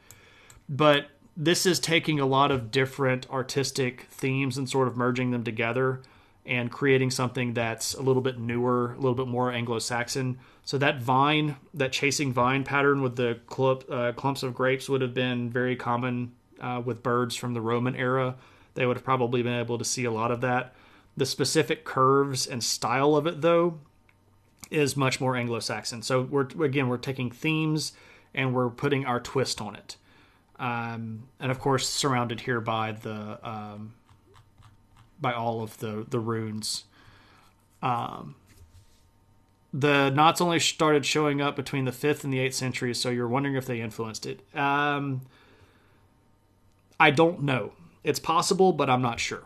But this is taking a lot of different artistic themes and sort of merging them together and creating something that's a little bit newer, a little bit more Anglo-Saxon. So that vine, that chasing vine pattern with the clumps of grapes would have been very common with birds from the Roman era. They would have probably been able to see a lot of that. The specific curves and style of it, though, is much more Anglo-Saxon. So we're taking themes and we're putting our twist on it. And of course, surrounded here by by all of the runes. The knots only started showing up between the 5th and the 8th centuries, so you're wondering if they influenced it. I don't know. It's possible, but I'm not sure.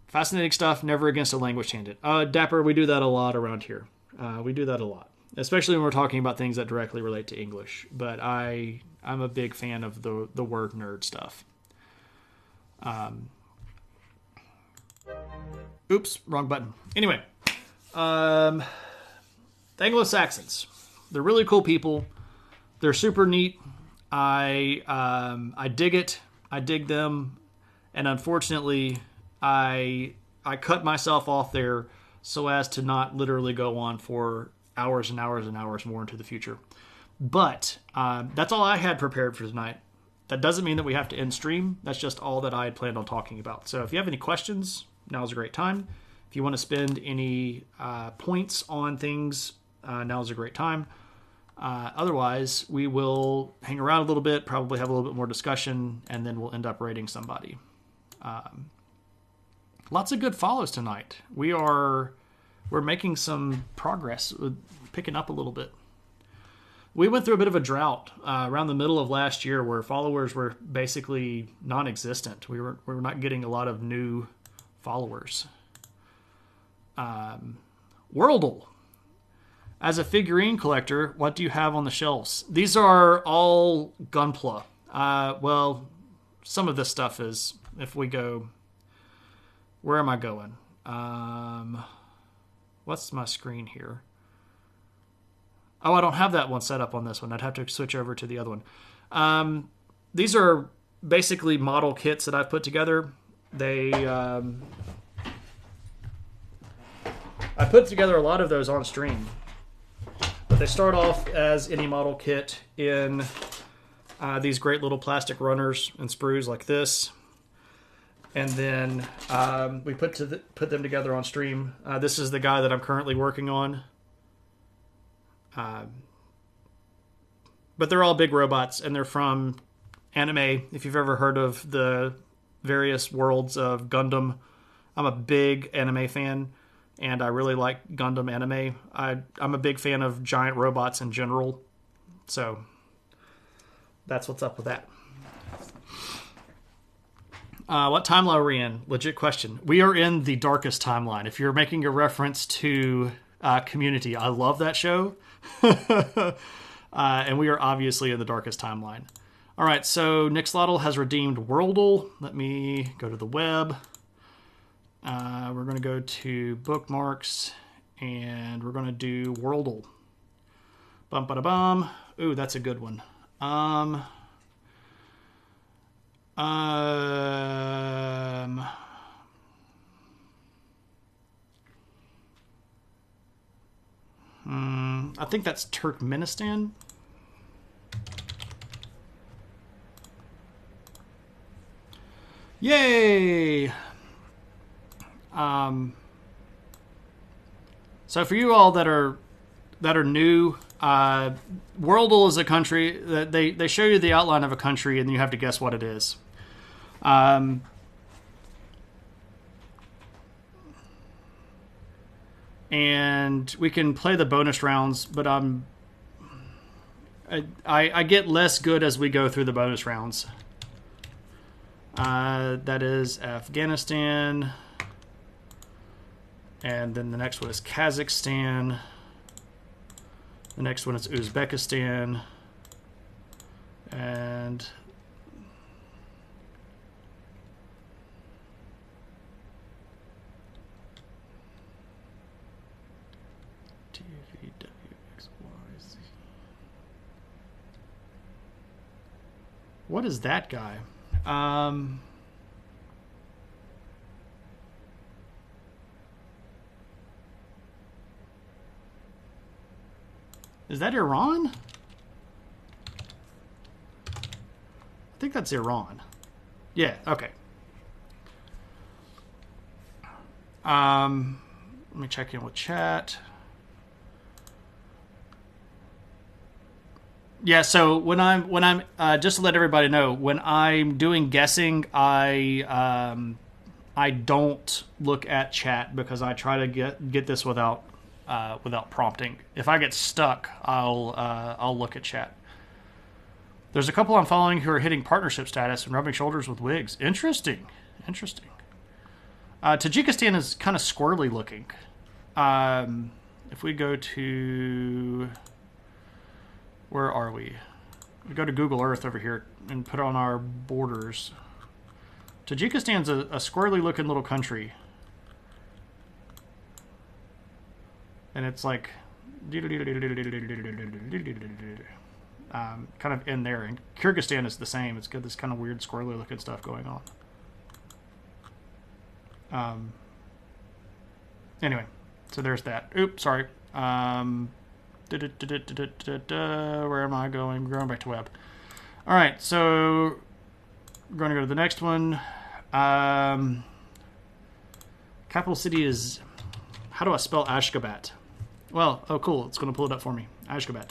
Fascinating stuff, never against a language tangent. Dapper, we do that a lot around here. We do that a lot, especially when we're talking about things that directly relate to English. But I'm a big fan of the word nerd stuff. Oops, wrong button. Anyway, the Anglo-Saxons. They're really cool people. They're super neat. I dig it. I dig them. And unfortunately, I cut myself off there so as to not literally go on for hours and hours and hours more into the future. But that's all I had prepared for tonight. That doesn't mean that we have to end stream. That's just all that I had planned on talking about. So if you have any questions, now's a great time. If you want to spend any points on things, now's a great time. Otherwise, we will hang around a little bit, probably have a little bit more discussion, and then we'll end up rating somebody. Lots of good follows tonight. We're making some progress, picking up a little bit. We went through a bit of a drought around the middle of last year where followers were basically non-existent. We were not getting a lot of new followers. Worldle. As a figurine collector, what do you have on the shelves? These are all Gunpla. Well, some of this stuff is, if we go, where am I going? What's my screen here? Oh, I don't have that one set up on this one. I'd have to switch over to the other one. These are basically model kits that I've put together. I put together a lot of those on stream. But they start off as any model kit in these great little plastic runners and sprues like this. And then we put them together on stream. This is the guy that I'm currently working on. But they're all big robots, and they're from anime. If you've ever heard of the various worlds of Gundam, I'm a big anime fan, and I really like Gundam anime. I'm a big fan of giant robots in general, so that's what's up with that. What timeline are we in? Legit question. We are in the darkest timeline. If you're making a reference to Community, I love that show. And we are obviously in the darkest timeline. All right, so Nixlotl has redeemed Worldle. Let me go to the web. We're going to go to bookmarks, and we're going to do Worldle. Bum ba da bum. Ooh, that's a good one. I think that's Turkmenistan. Yay! So for you all that are new, Worldle is a country that they show you the outline of a country and you have to guess what it is. And we can play the bonus rounds, but I get less good as we go through the bonus rounds. That is Afghanistan. And then the next one is Kazakhstan. The next one is Uzbekistan. And what is that guy? Is that Iran? I think that's Iran. Yeah, okay. Let me check in with chat. Yeah, so when I'm just to let everybody know, when I'm doing guessing, I don't look at chat because I try to get this without prompting. If I get stuck, I'll look at chat. There's a couple I'm following who are hitting partnership status and rubbing shoulders with wigs. Interesting. Tajikistan is kind of squirrely looking. If we go to... Where are we? We go to Google Earth over here and put on our borders. Tajikistan's a squirrely looking little country. And it's like... kind of in there. And Kyrgyzstan is the same. It's got this kind of weird squirrely looking stuff going on. Anyway, so there's that. Oops, sorry. Where am I going? We're going back to web. All right, so we're going to go to the next one. Capital city is... How do I spell Ashgabat? Well, oh cool, it's going to pull it up for me. Ashgabat.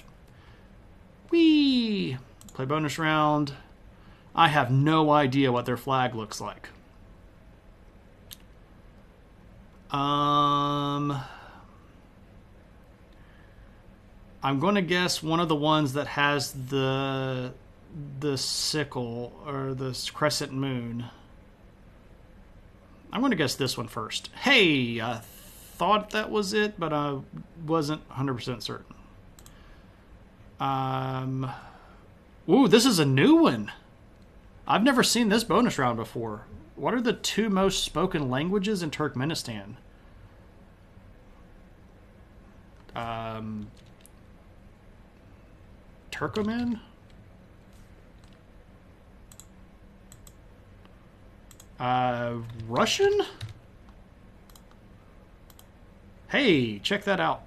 Whee! Play bonus round. I have no idea what their flag looks like. I'm going to guess one of the ones that has the sickle or the crescent moon. I'm going to guess this one first. Hey, I thought that was it, but I wasn't 100% certain. Ooh, this is a new one. I've never seen this bonus round before. What are the two most spoken languages in Turkmenistan? Turkoman? Russian? Hey, check that out.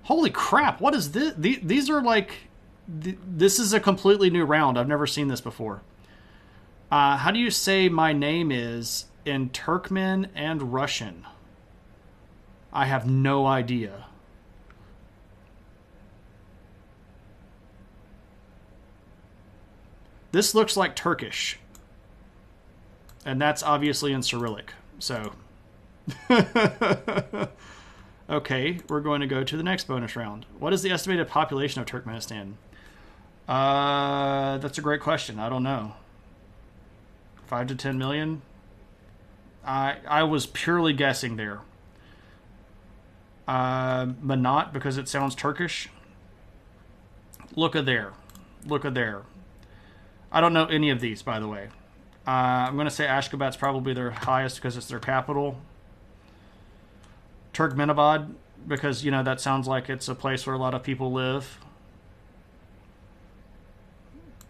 Holy crap, what is this? These are like... This is a completely new round. I've never seen this before. How do you say my name is in Turkmen and Russian? I have no idea. This looks like Turkish. And that's obviously in Cyrillic. So... Okay, we're going to go to the next bonus round. What is the estimated population of Turkmenistan? That's a great question. I don't know. 5 to 10 million? I was purely guessing there. Manat, because it sounds Turkish. Look at there. Look at there. I don't know any of these, by the way. I'm going to say Ashgabat's probably their highest because it's their capital. Turkmenabad, because, that sounds like it's a place where a lot of people live.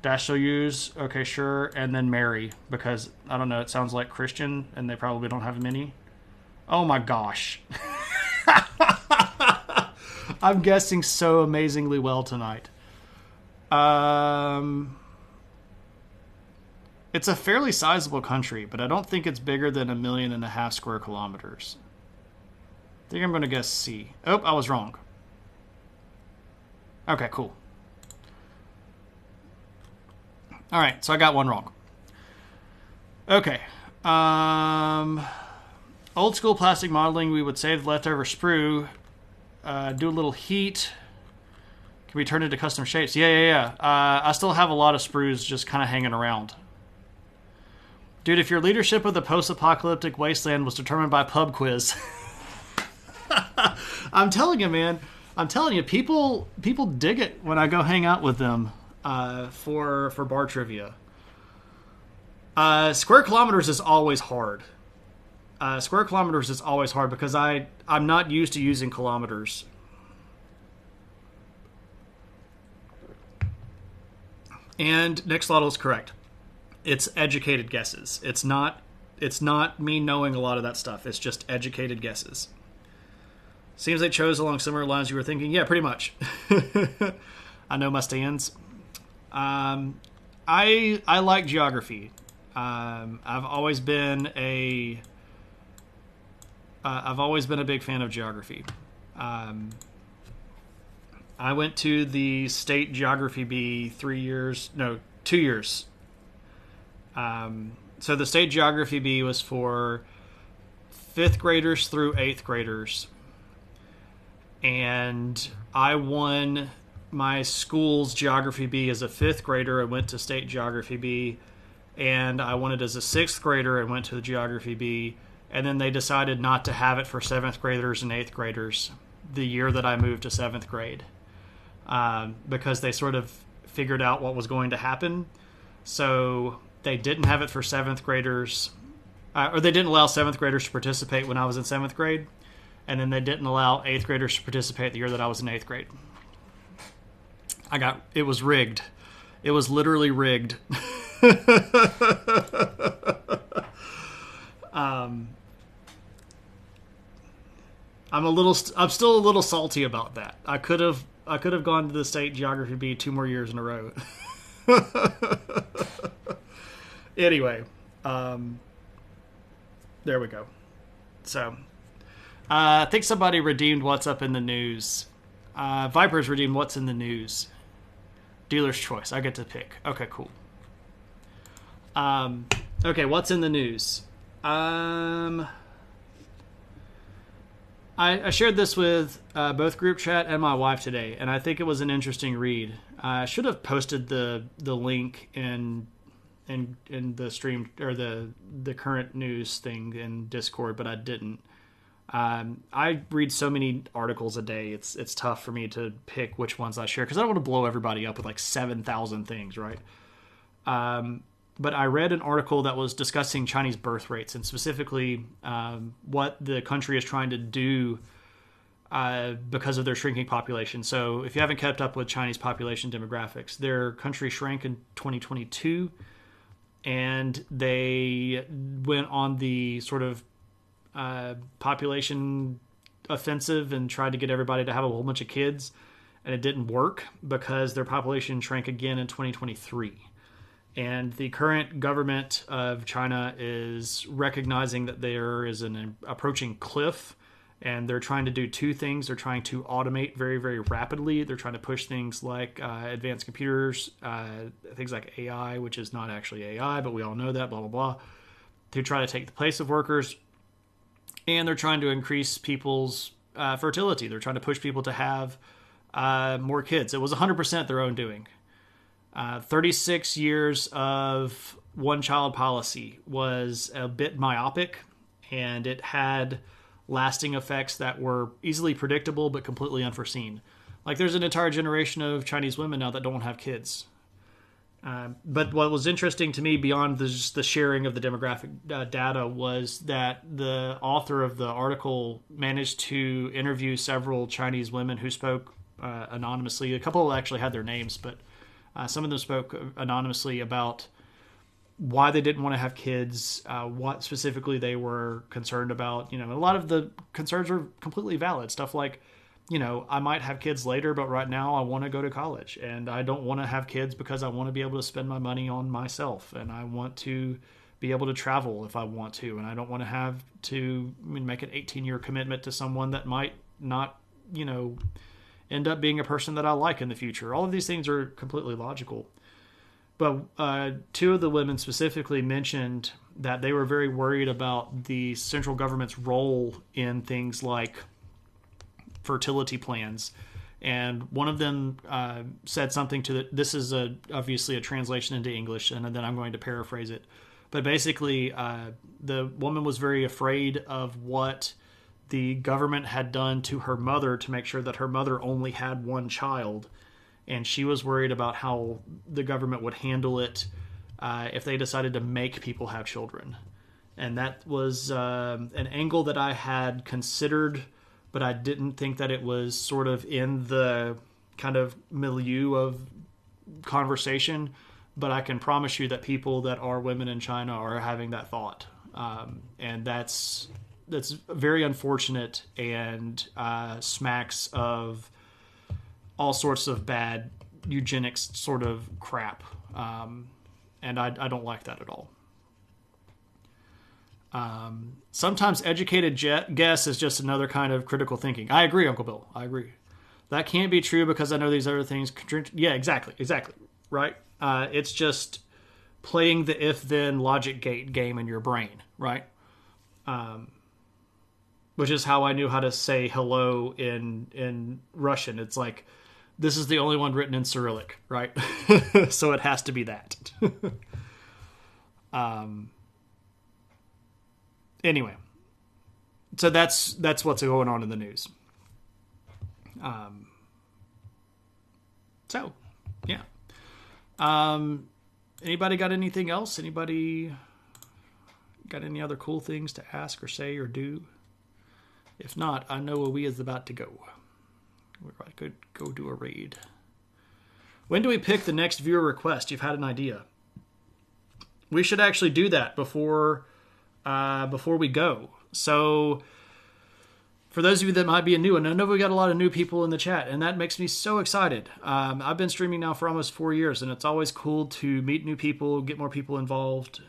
Dash shall use, okay, sure, and then Mary, because, I don't know, it sounds like Christian, and they probably don't have many. Oh my gosh. I'm guessing so amazingly well tonight. It's a fairly sizable country, but I don't think it's bigger than 1.5 million square kilometers. I think I'm going to guess C. Oh, I was wrong. Okay, cool. All right, so I got one wrong. Okay. Old school plastic modeling, we would save the leftover sprue, do a little heat. Can be turned into custom shapes. Yeah. I still have a lot of sprues just kind of hanging around. Dude, if your leadership of the post-apocalyptic wasteland was determined by pub quiz. I'm telling you, man. I'm telling you, people dig it when I go hang out with them. For bar trivia. Square kilometers is always hard. Square kilometers is always hard because I'm not used to using kilometers. And Nixlotl is correct. It's educated guesses. It's not me knowing a lot of that stuff. It's just educated guesses. Seems they chose along similar lines you were thinking. Yeah, pretty much. I know my stands. I like geography. I've always been a big fan of geography. I went to the state geography bee 2 years. So the state geography bee was for 5th graders through 8th graders. And I won my school's geography bee as a 5th grader. I went to state geography bee, and I won it as a 6th grader and went to the geography bee. And then they decided not to have it for 7th graders and 8th graders the year that I moved to 7th grade, because they sort of figured out what was going to happen. So they didn't have it for 7th graders, or they didn't allow 7th graders to participate when I was in 7th grade. And then they didn't allow 8th graders to participate the year that I was in 8th grade. It was rigged. It was literally rigged. I'm still a little salty about that. I could have gone to the state geography bee 2 more years in a row. Anyway, there we go. So, I think somebody redeemed what's up in the news. Vipers redeemed what's in the news. Dealer's choice. I get to pick. Okay, cool. Okay, what's in the news? I shared this with both group chat and my wife today, and I think it was an interesting read. I should have posted the link in the stream, or the current news thing in Discord, but I didn't. I read so many articles a day. It's tough for me to pick which ones I share because I don't want to blow everybody up with like 7,000 things, right? But I read an article that was discussing Chinese birth rates and specifically what the country is trying to do because of their shrinking population. So if you haven't kept up with Chinese population demographics, their country shrank in 2022, and they went on the sort of population offensive and tried to get everybody to have a whole bunch of kids, and it didn't work because their population shrank again in 2023. And the current government of China is recognizing that there is an approaching cliff, and they're trying to do 2 things. They're trying to automate very, very rapidly. They're trying to push things like advanced computers, things like AI, which is not actually AI, but we all know that, blah, blah, blah, to try to take the place of workers. And they're trying to increase people's fertility. They're trying to push people to have more kids. It was 100% their own doing. 36 years of one-child policy was a bit myopic, and it had lasting effects that were easily predictable but completely unforeseen. Like, there's an entire generation of Chinese women now that don't have kids. But what was interesting to me beyond just the sharing of the demographic data was that the author of the article managed to interview several Chinese women who spoke anonymously. A couple actually had their names, but some of them spoke anonymously about why they didn't want to have kids, what specifically they were concerned about. A lot of the concerns are completely valid. Stuff like, I might have kids later, but right now I want to go to college, and I don't want to have kids because I want to be able to spend my money on myself, and I want to be able to travel if I want to, and I don't want to have to make an 18-year commitment to someone that might not, end up being a person that I like in the future. All of these things are completely logical. But two of the women specifically mentioned that they were very worried about the central government's role in things like fertility plans. And one of them said something to this is obviously a translation into English, and then I'm going to paraphrase it. But basically, the woman was very afraid of what the government had done to her mother to make sure that her mother only had one child. And she was worried about how the government would handle it if they decided to make people have children. And that was an angle that I had considered, but I didn't think that it was sort of in the kind of milieu of conversation. But I can promise you that people that are women in China are having that thought. And that's very unfortunate and smacks of all sorts of bad eugenics sort of crap. And I don't like that at all. Sometimes educated guess is just another kind of critical thinking. I agree, Uncle Bill. I agree. That can't be true because I know these other things. Yeah, exactly. Right? It's just playing the if-then logic gate game in your brain, right? Which is how I knew how to say hello in Russian. It's like, this is the only one written in Cyrillic, right? So it has to be that. Anyway, so that's what's going on in the news. So, yeah. Anybody got anything else? Anybody got any other cool things to ask or say or do? If not, I know where we is about to go. I could go do a raid. When do we pick the next viewer request? You've had an idea. We should actually do that before we go. So, for those of you that might be new, and I know we got a lot of new people in the chat, and that makes me so excited. I've been streaming now for almost 4 years, and it's always cool to meet new people, get more people involved,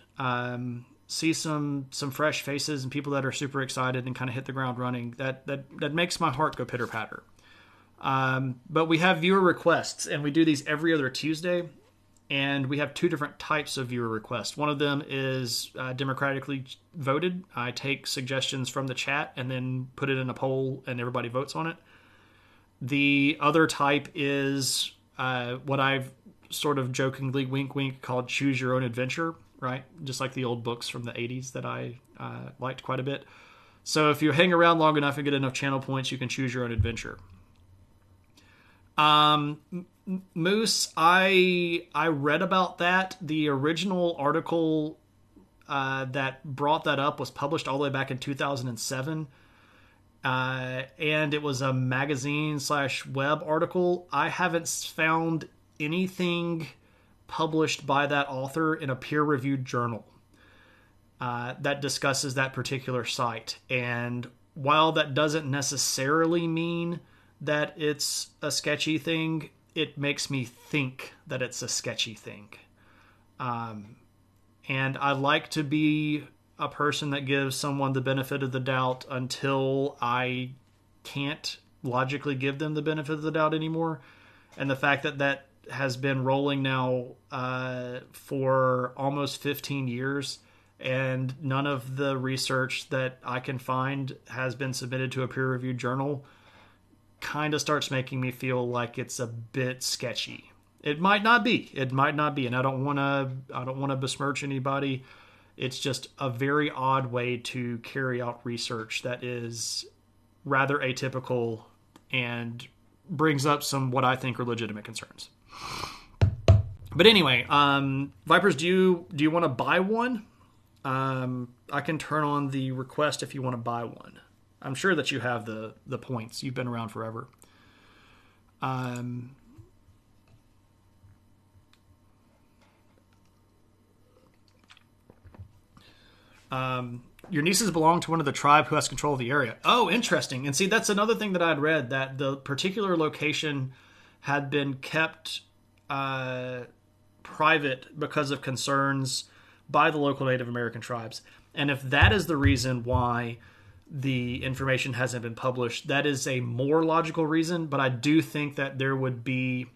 see some fresh faces and people that are super excited and kind of hit the ground running. That makes my heart go pitter patter. But we have viewer requests, and we do these every other Tuesday. And we have two different types of viewer requests. One of them is democratically voted. I take suggestions from the chat and then put it in a poll, and everybody votes on it. The other type is what I've sort of jokingly, wink, wink, called Choose Your Own Adventure, right? Just like the old books from the 80s that I liked quite a bit. So if you hang around long enough and get enough channel points, you can choose your own adventure. Moose, I read about that. The original article that brought that up was published all the way back in 2007. And it was a magazine/web article. I haven't found anything published by that author in a peer-reviewed journal that discusses that particular site. And while that doesn't necessarily mean that it's a sketchy thing, it makes me think that it's a sketchy thing. And I like to be a person that gives someone the benefit of the doubt until I can't logically give them the benefit of the doubt anymore. And the fact that that has been rolling now for almost 15 years, and none of the research that I can find has been submitted to a peer-reviewed journal, kind of starts making me feel like it's a bit sketchy. It might not be, and I don't want to besmirch anybody. It's just a very odd way to carry out research that is rather atypical and brings up some what I think are legitimate concerns. But anyway, Vipers, do you want to buy one? I can turn on the request if you want to buy one. I'm sure that you have the points. You've been around forever. Um, your nieces belong to one of the tribe who has control of the area. Oh, interesting. And see, that's another thing that I'd read, that the particular location had been kept private because of concerns by the local Native American tribes. And if that is the reason why the information hasn't been published, that is a more logical reason. But I do think that there would be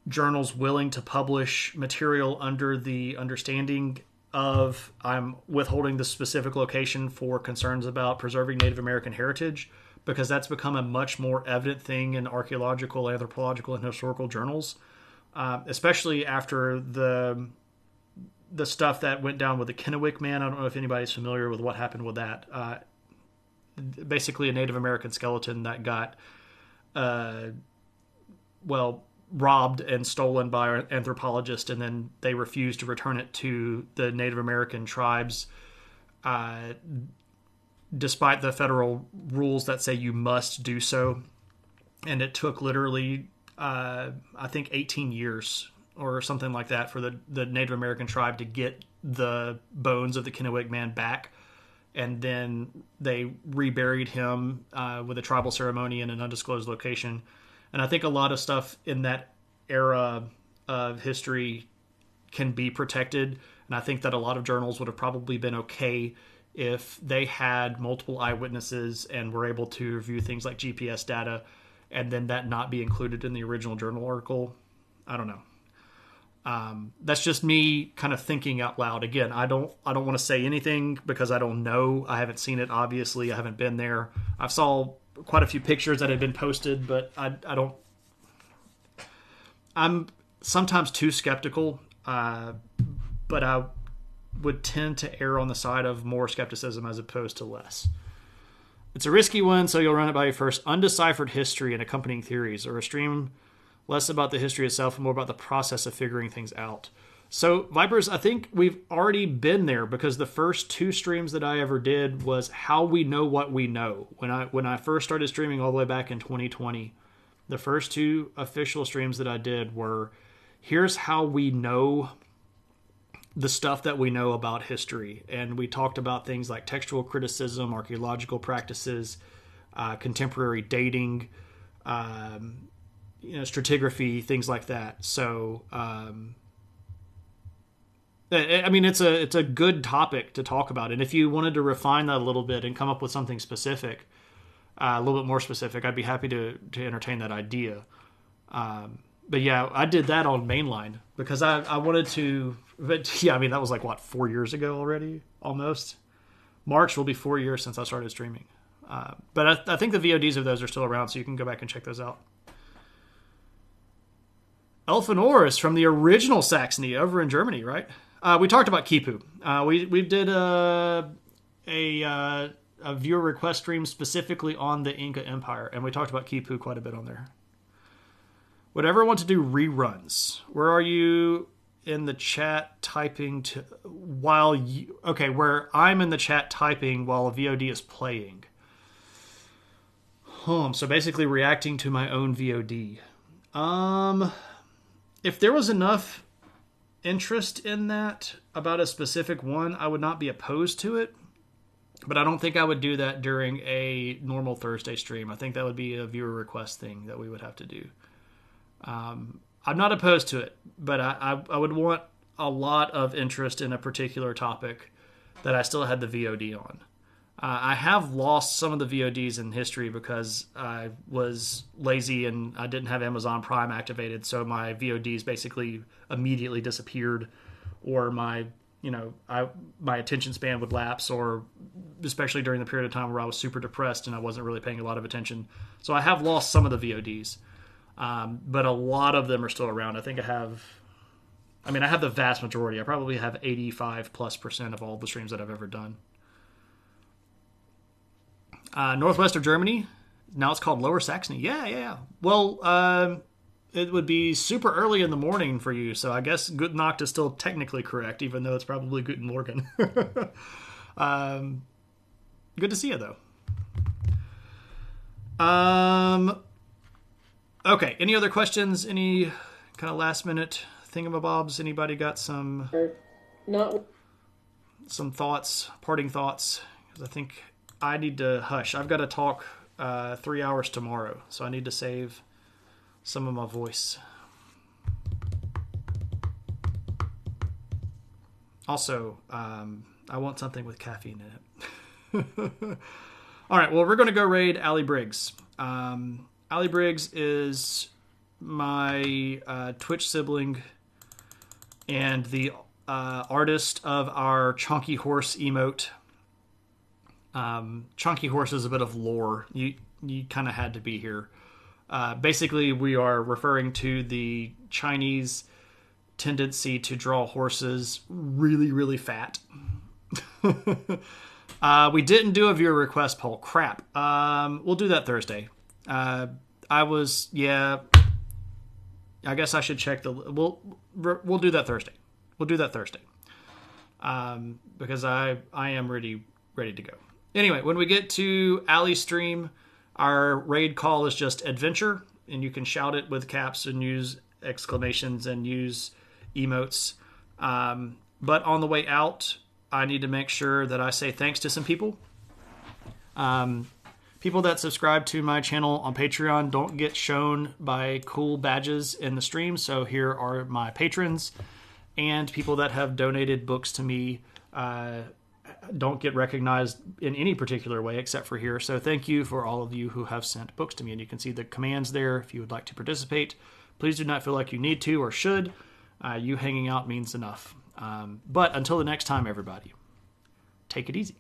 journals willing to publish material under the understanding of I'm withholding the specific location for concerns about preserving Native American heritage, because that's become a much more evident thing in archaeological, anthropological, and historical journals, especially after the stuff that went down with the Kennewick man. I don't know if anybody's familiar with what happened with that. Basically, a Native American skeleton that got, robbed and stolen by an anthropologist, and then they refused to return it to the Native American tribes, despite the federal rules that say you must do so. And it took literally, I think, 18 years or something like that for the Native American tribe to get the bones of the Kennewick man back. And then they reburied him with a tribal ceremony in an undisclosed location. And I think a lot of stuff in that era of history can be protected. And I think that a lot of journals would have probably been okay if they had multiple eyewitnesses and were able to review things like GPS data, and then that not be included in the original journal article. I don't know. That's just me kind of thinking out loud. Again, I don't want to say anything because I don't know. I haven't seen it, obviously. I haven't been there. I saw quite a few pictures that had been posted, but I don't. I'm sometimes too skeptical, but I would tend to err on the side of more skepticism as opposed to less. It's a risky one, so you'll run it by your first undeciphered history and accompanying theories, or a stream less about the history itself and more about the process of figuring things out. So, Vipers, I think we've already been there, because the first two streams that I ever did was how we know what we know. When I first started streaming all the way back in 2020, the first two official streams that I did were, here's how we know the stuff that we know about history. And we talked about things like textual criticism, archaeological practices, contemporary dating, stratigraphy, things like that. So, I mean, it's a good topic to talk about. And if you wanted to refine that a little bit and come up with something specific, a little bit more specific, I'd be happy to entertain that idea. But yeah, I did that on Mainline because I wanted to. But yeah, I mean, that was like, what, 4 years ago already? Almost. March will be 4 years since I started streaming. But I think the VODs of those are still around, so you can go back and check those out. Elfinoris from the original Saxony over in Germany, right? We talked about Kipu. We did a viewer request stream specifically on the Inca Empire, and we talked about Kipu quite a bit on there. Would ever want to do reruns? Where are you in the chat typing to while you? Okay, where I'm in the chat typing while a VOD is playing. So basically reacting to my own VOD. If there was enough interest in that about a specific one, I would not be opposed to it. But I don't think I would do that during a normal Thursday stream. I think that would be a viewer request thing that we would have to do. I'm not opposed to it, but I would want a lot of interest in a particular topic that I still had the VOD on. I have lost some of the VODs in history because I was lazy and I didn't have Amazon Prime activated, so my VODs basically immediately disappeared, or my attention span would lapse, or especially during the period of time where I was super depressed and I wasn't really paying a lot of attention. So I have lost some of the VODs, but a lot of them are still around. I think I have the vast majority. I probably have 85+% of all the streams that I've ever done. Northwest of Germany. Now it's called Lower Saxony. Yeah. Well, it would be super early in the morning for you, so I guess Guten Nacht is still technically correct, even though it's probably Guten Morgen. Good to see you, though. Okay, any other questions? Any kind of last minute thingamabobs? Anybody got some Not. thoughts, parting thoughts? Because I think I need to hush. I've got to talk 3 hours tomorrow, so I need to save some of my voice. Also, I want something with caffeine in it. All right, well, we're going to go raid Allie Briggs. Allie Briggs is my Twitch sibling and the artist of our Chunky Horse emote. Chunky Horse is a bit of lore. You kind of had to be here. Basically, we are referring to the Chinese tendency to draw horses really, really fat. We didn't do a viewer request poll. Crap. We'll do that Thursday. I guess I should check the. We'll do that Thursday. We'll do that Thursday. Because I am ready to go. Anyway, when we get to Allie's stream, our raid call is just adventure, and you can shout it with caps and use exclamations and use emotes. But on the way out, I need to make sure that I say thanks to some people. People that subscribe to my channel on Patreon don't get shown by cool badges in the stream, so here are my patrons. And people that have donated books to me don't get recognized in any particular way except for here. So thank you for all of you who have sent books to me. And you can see the commands there if you would like to participate. Please do not feel like you need to or should. You hanging out means enough. But until the next time, everybody, take it easy.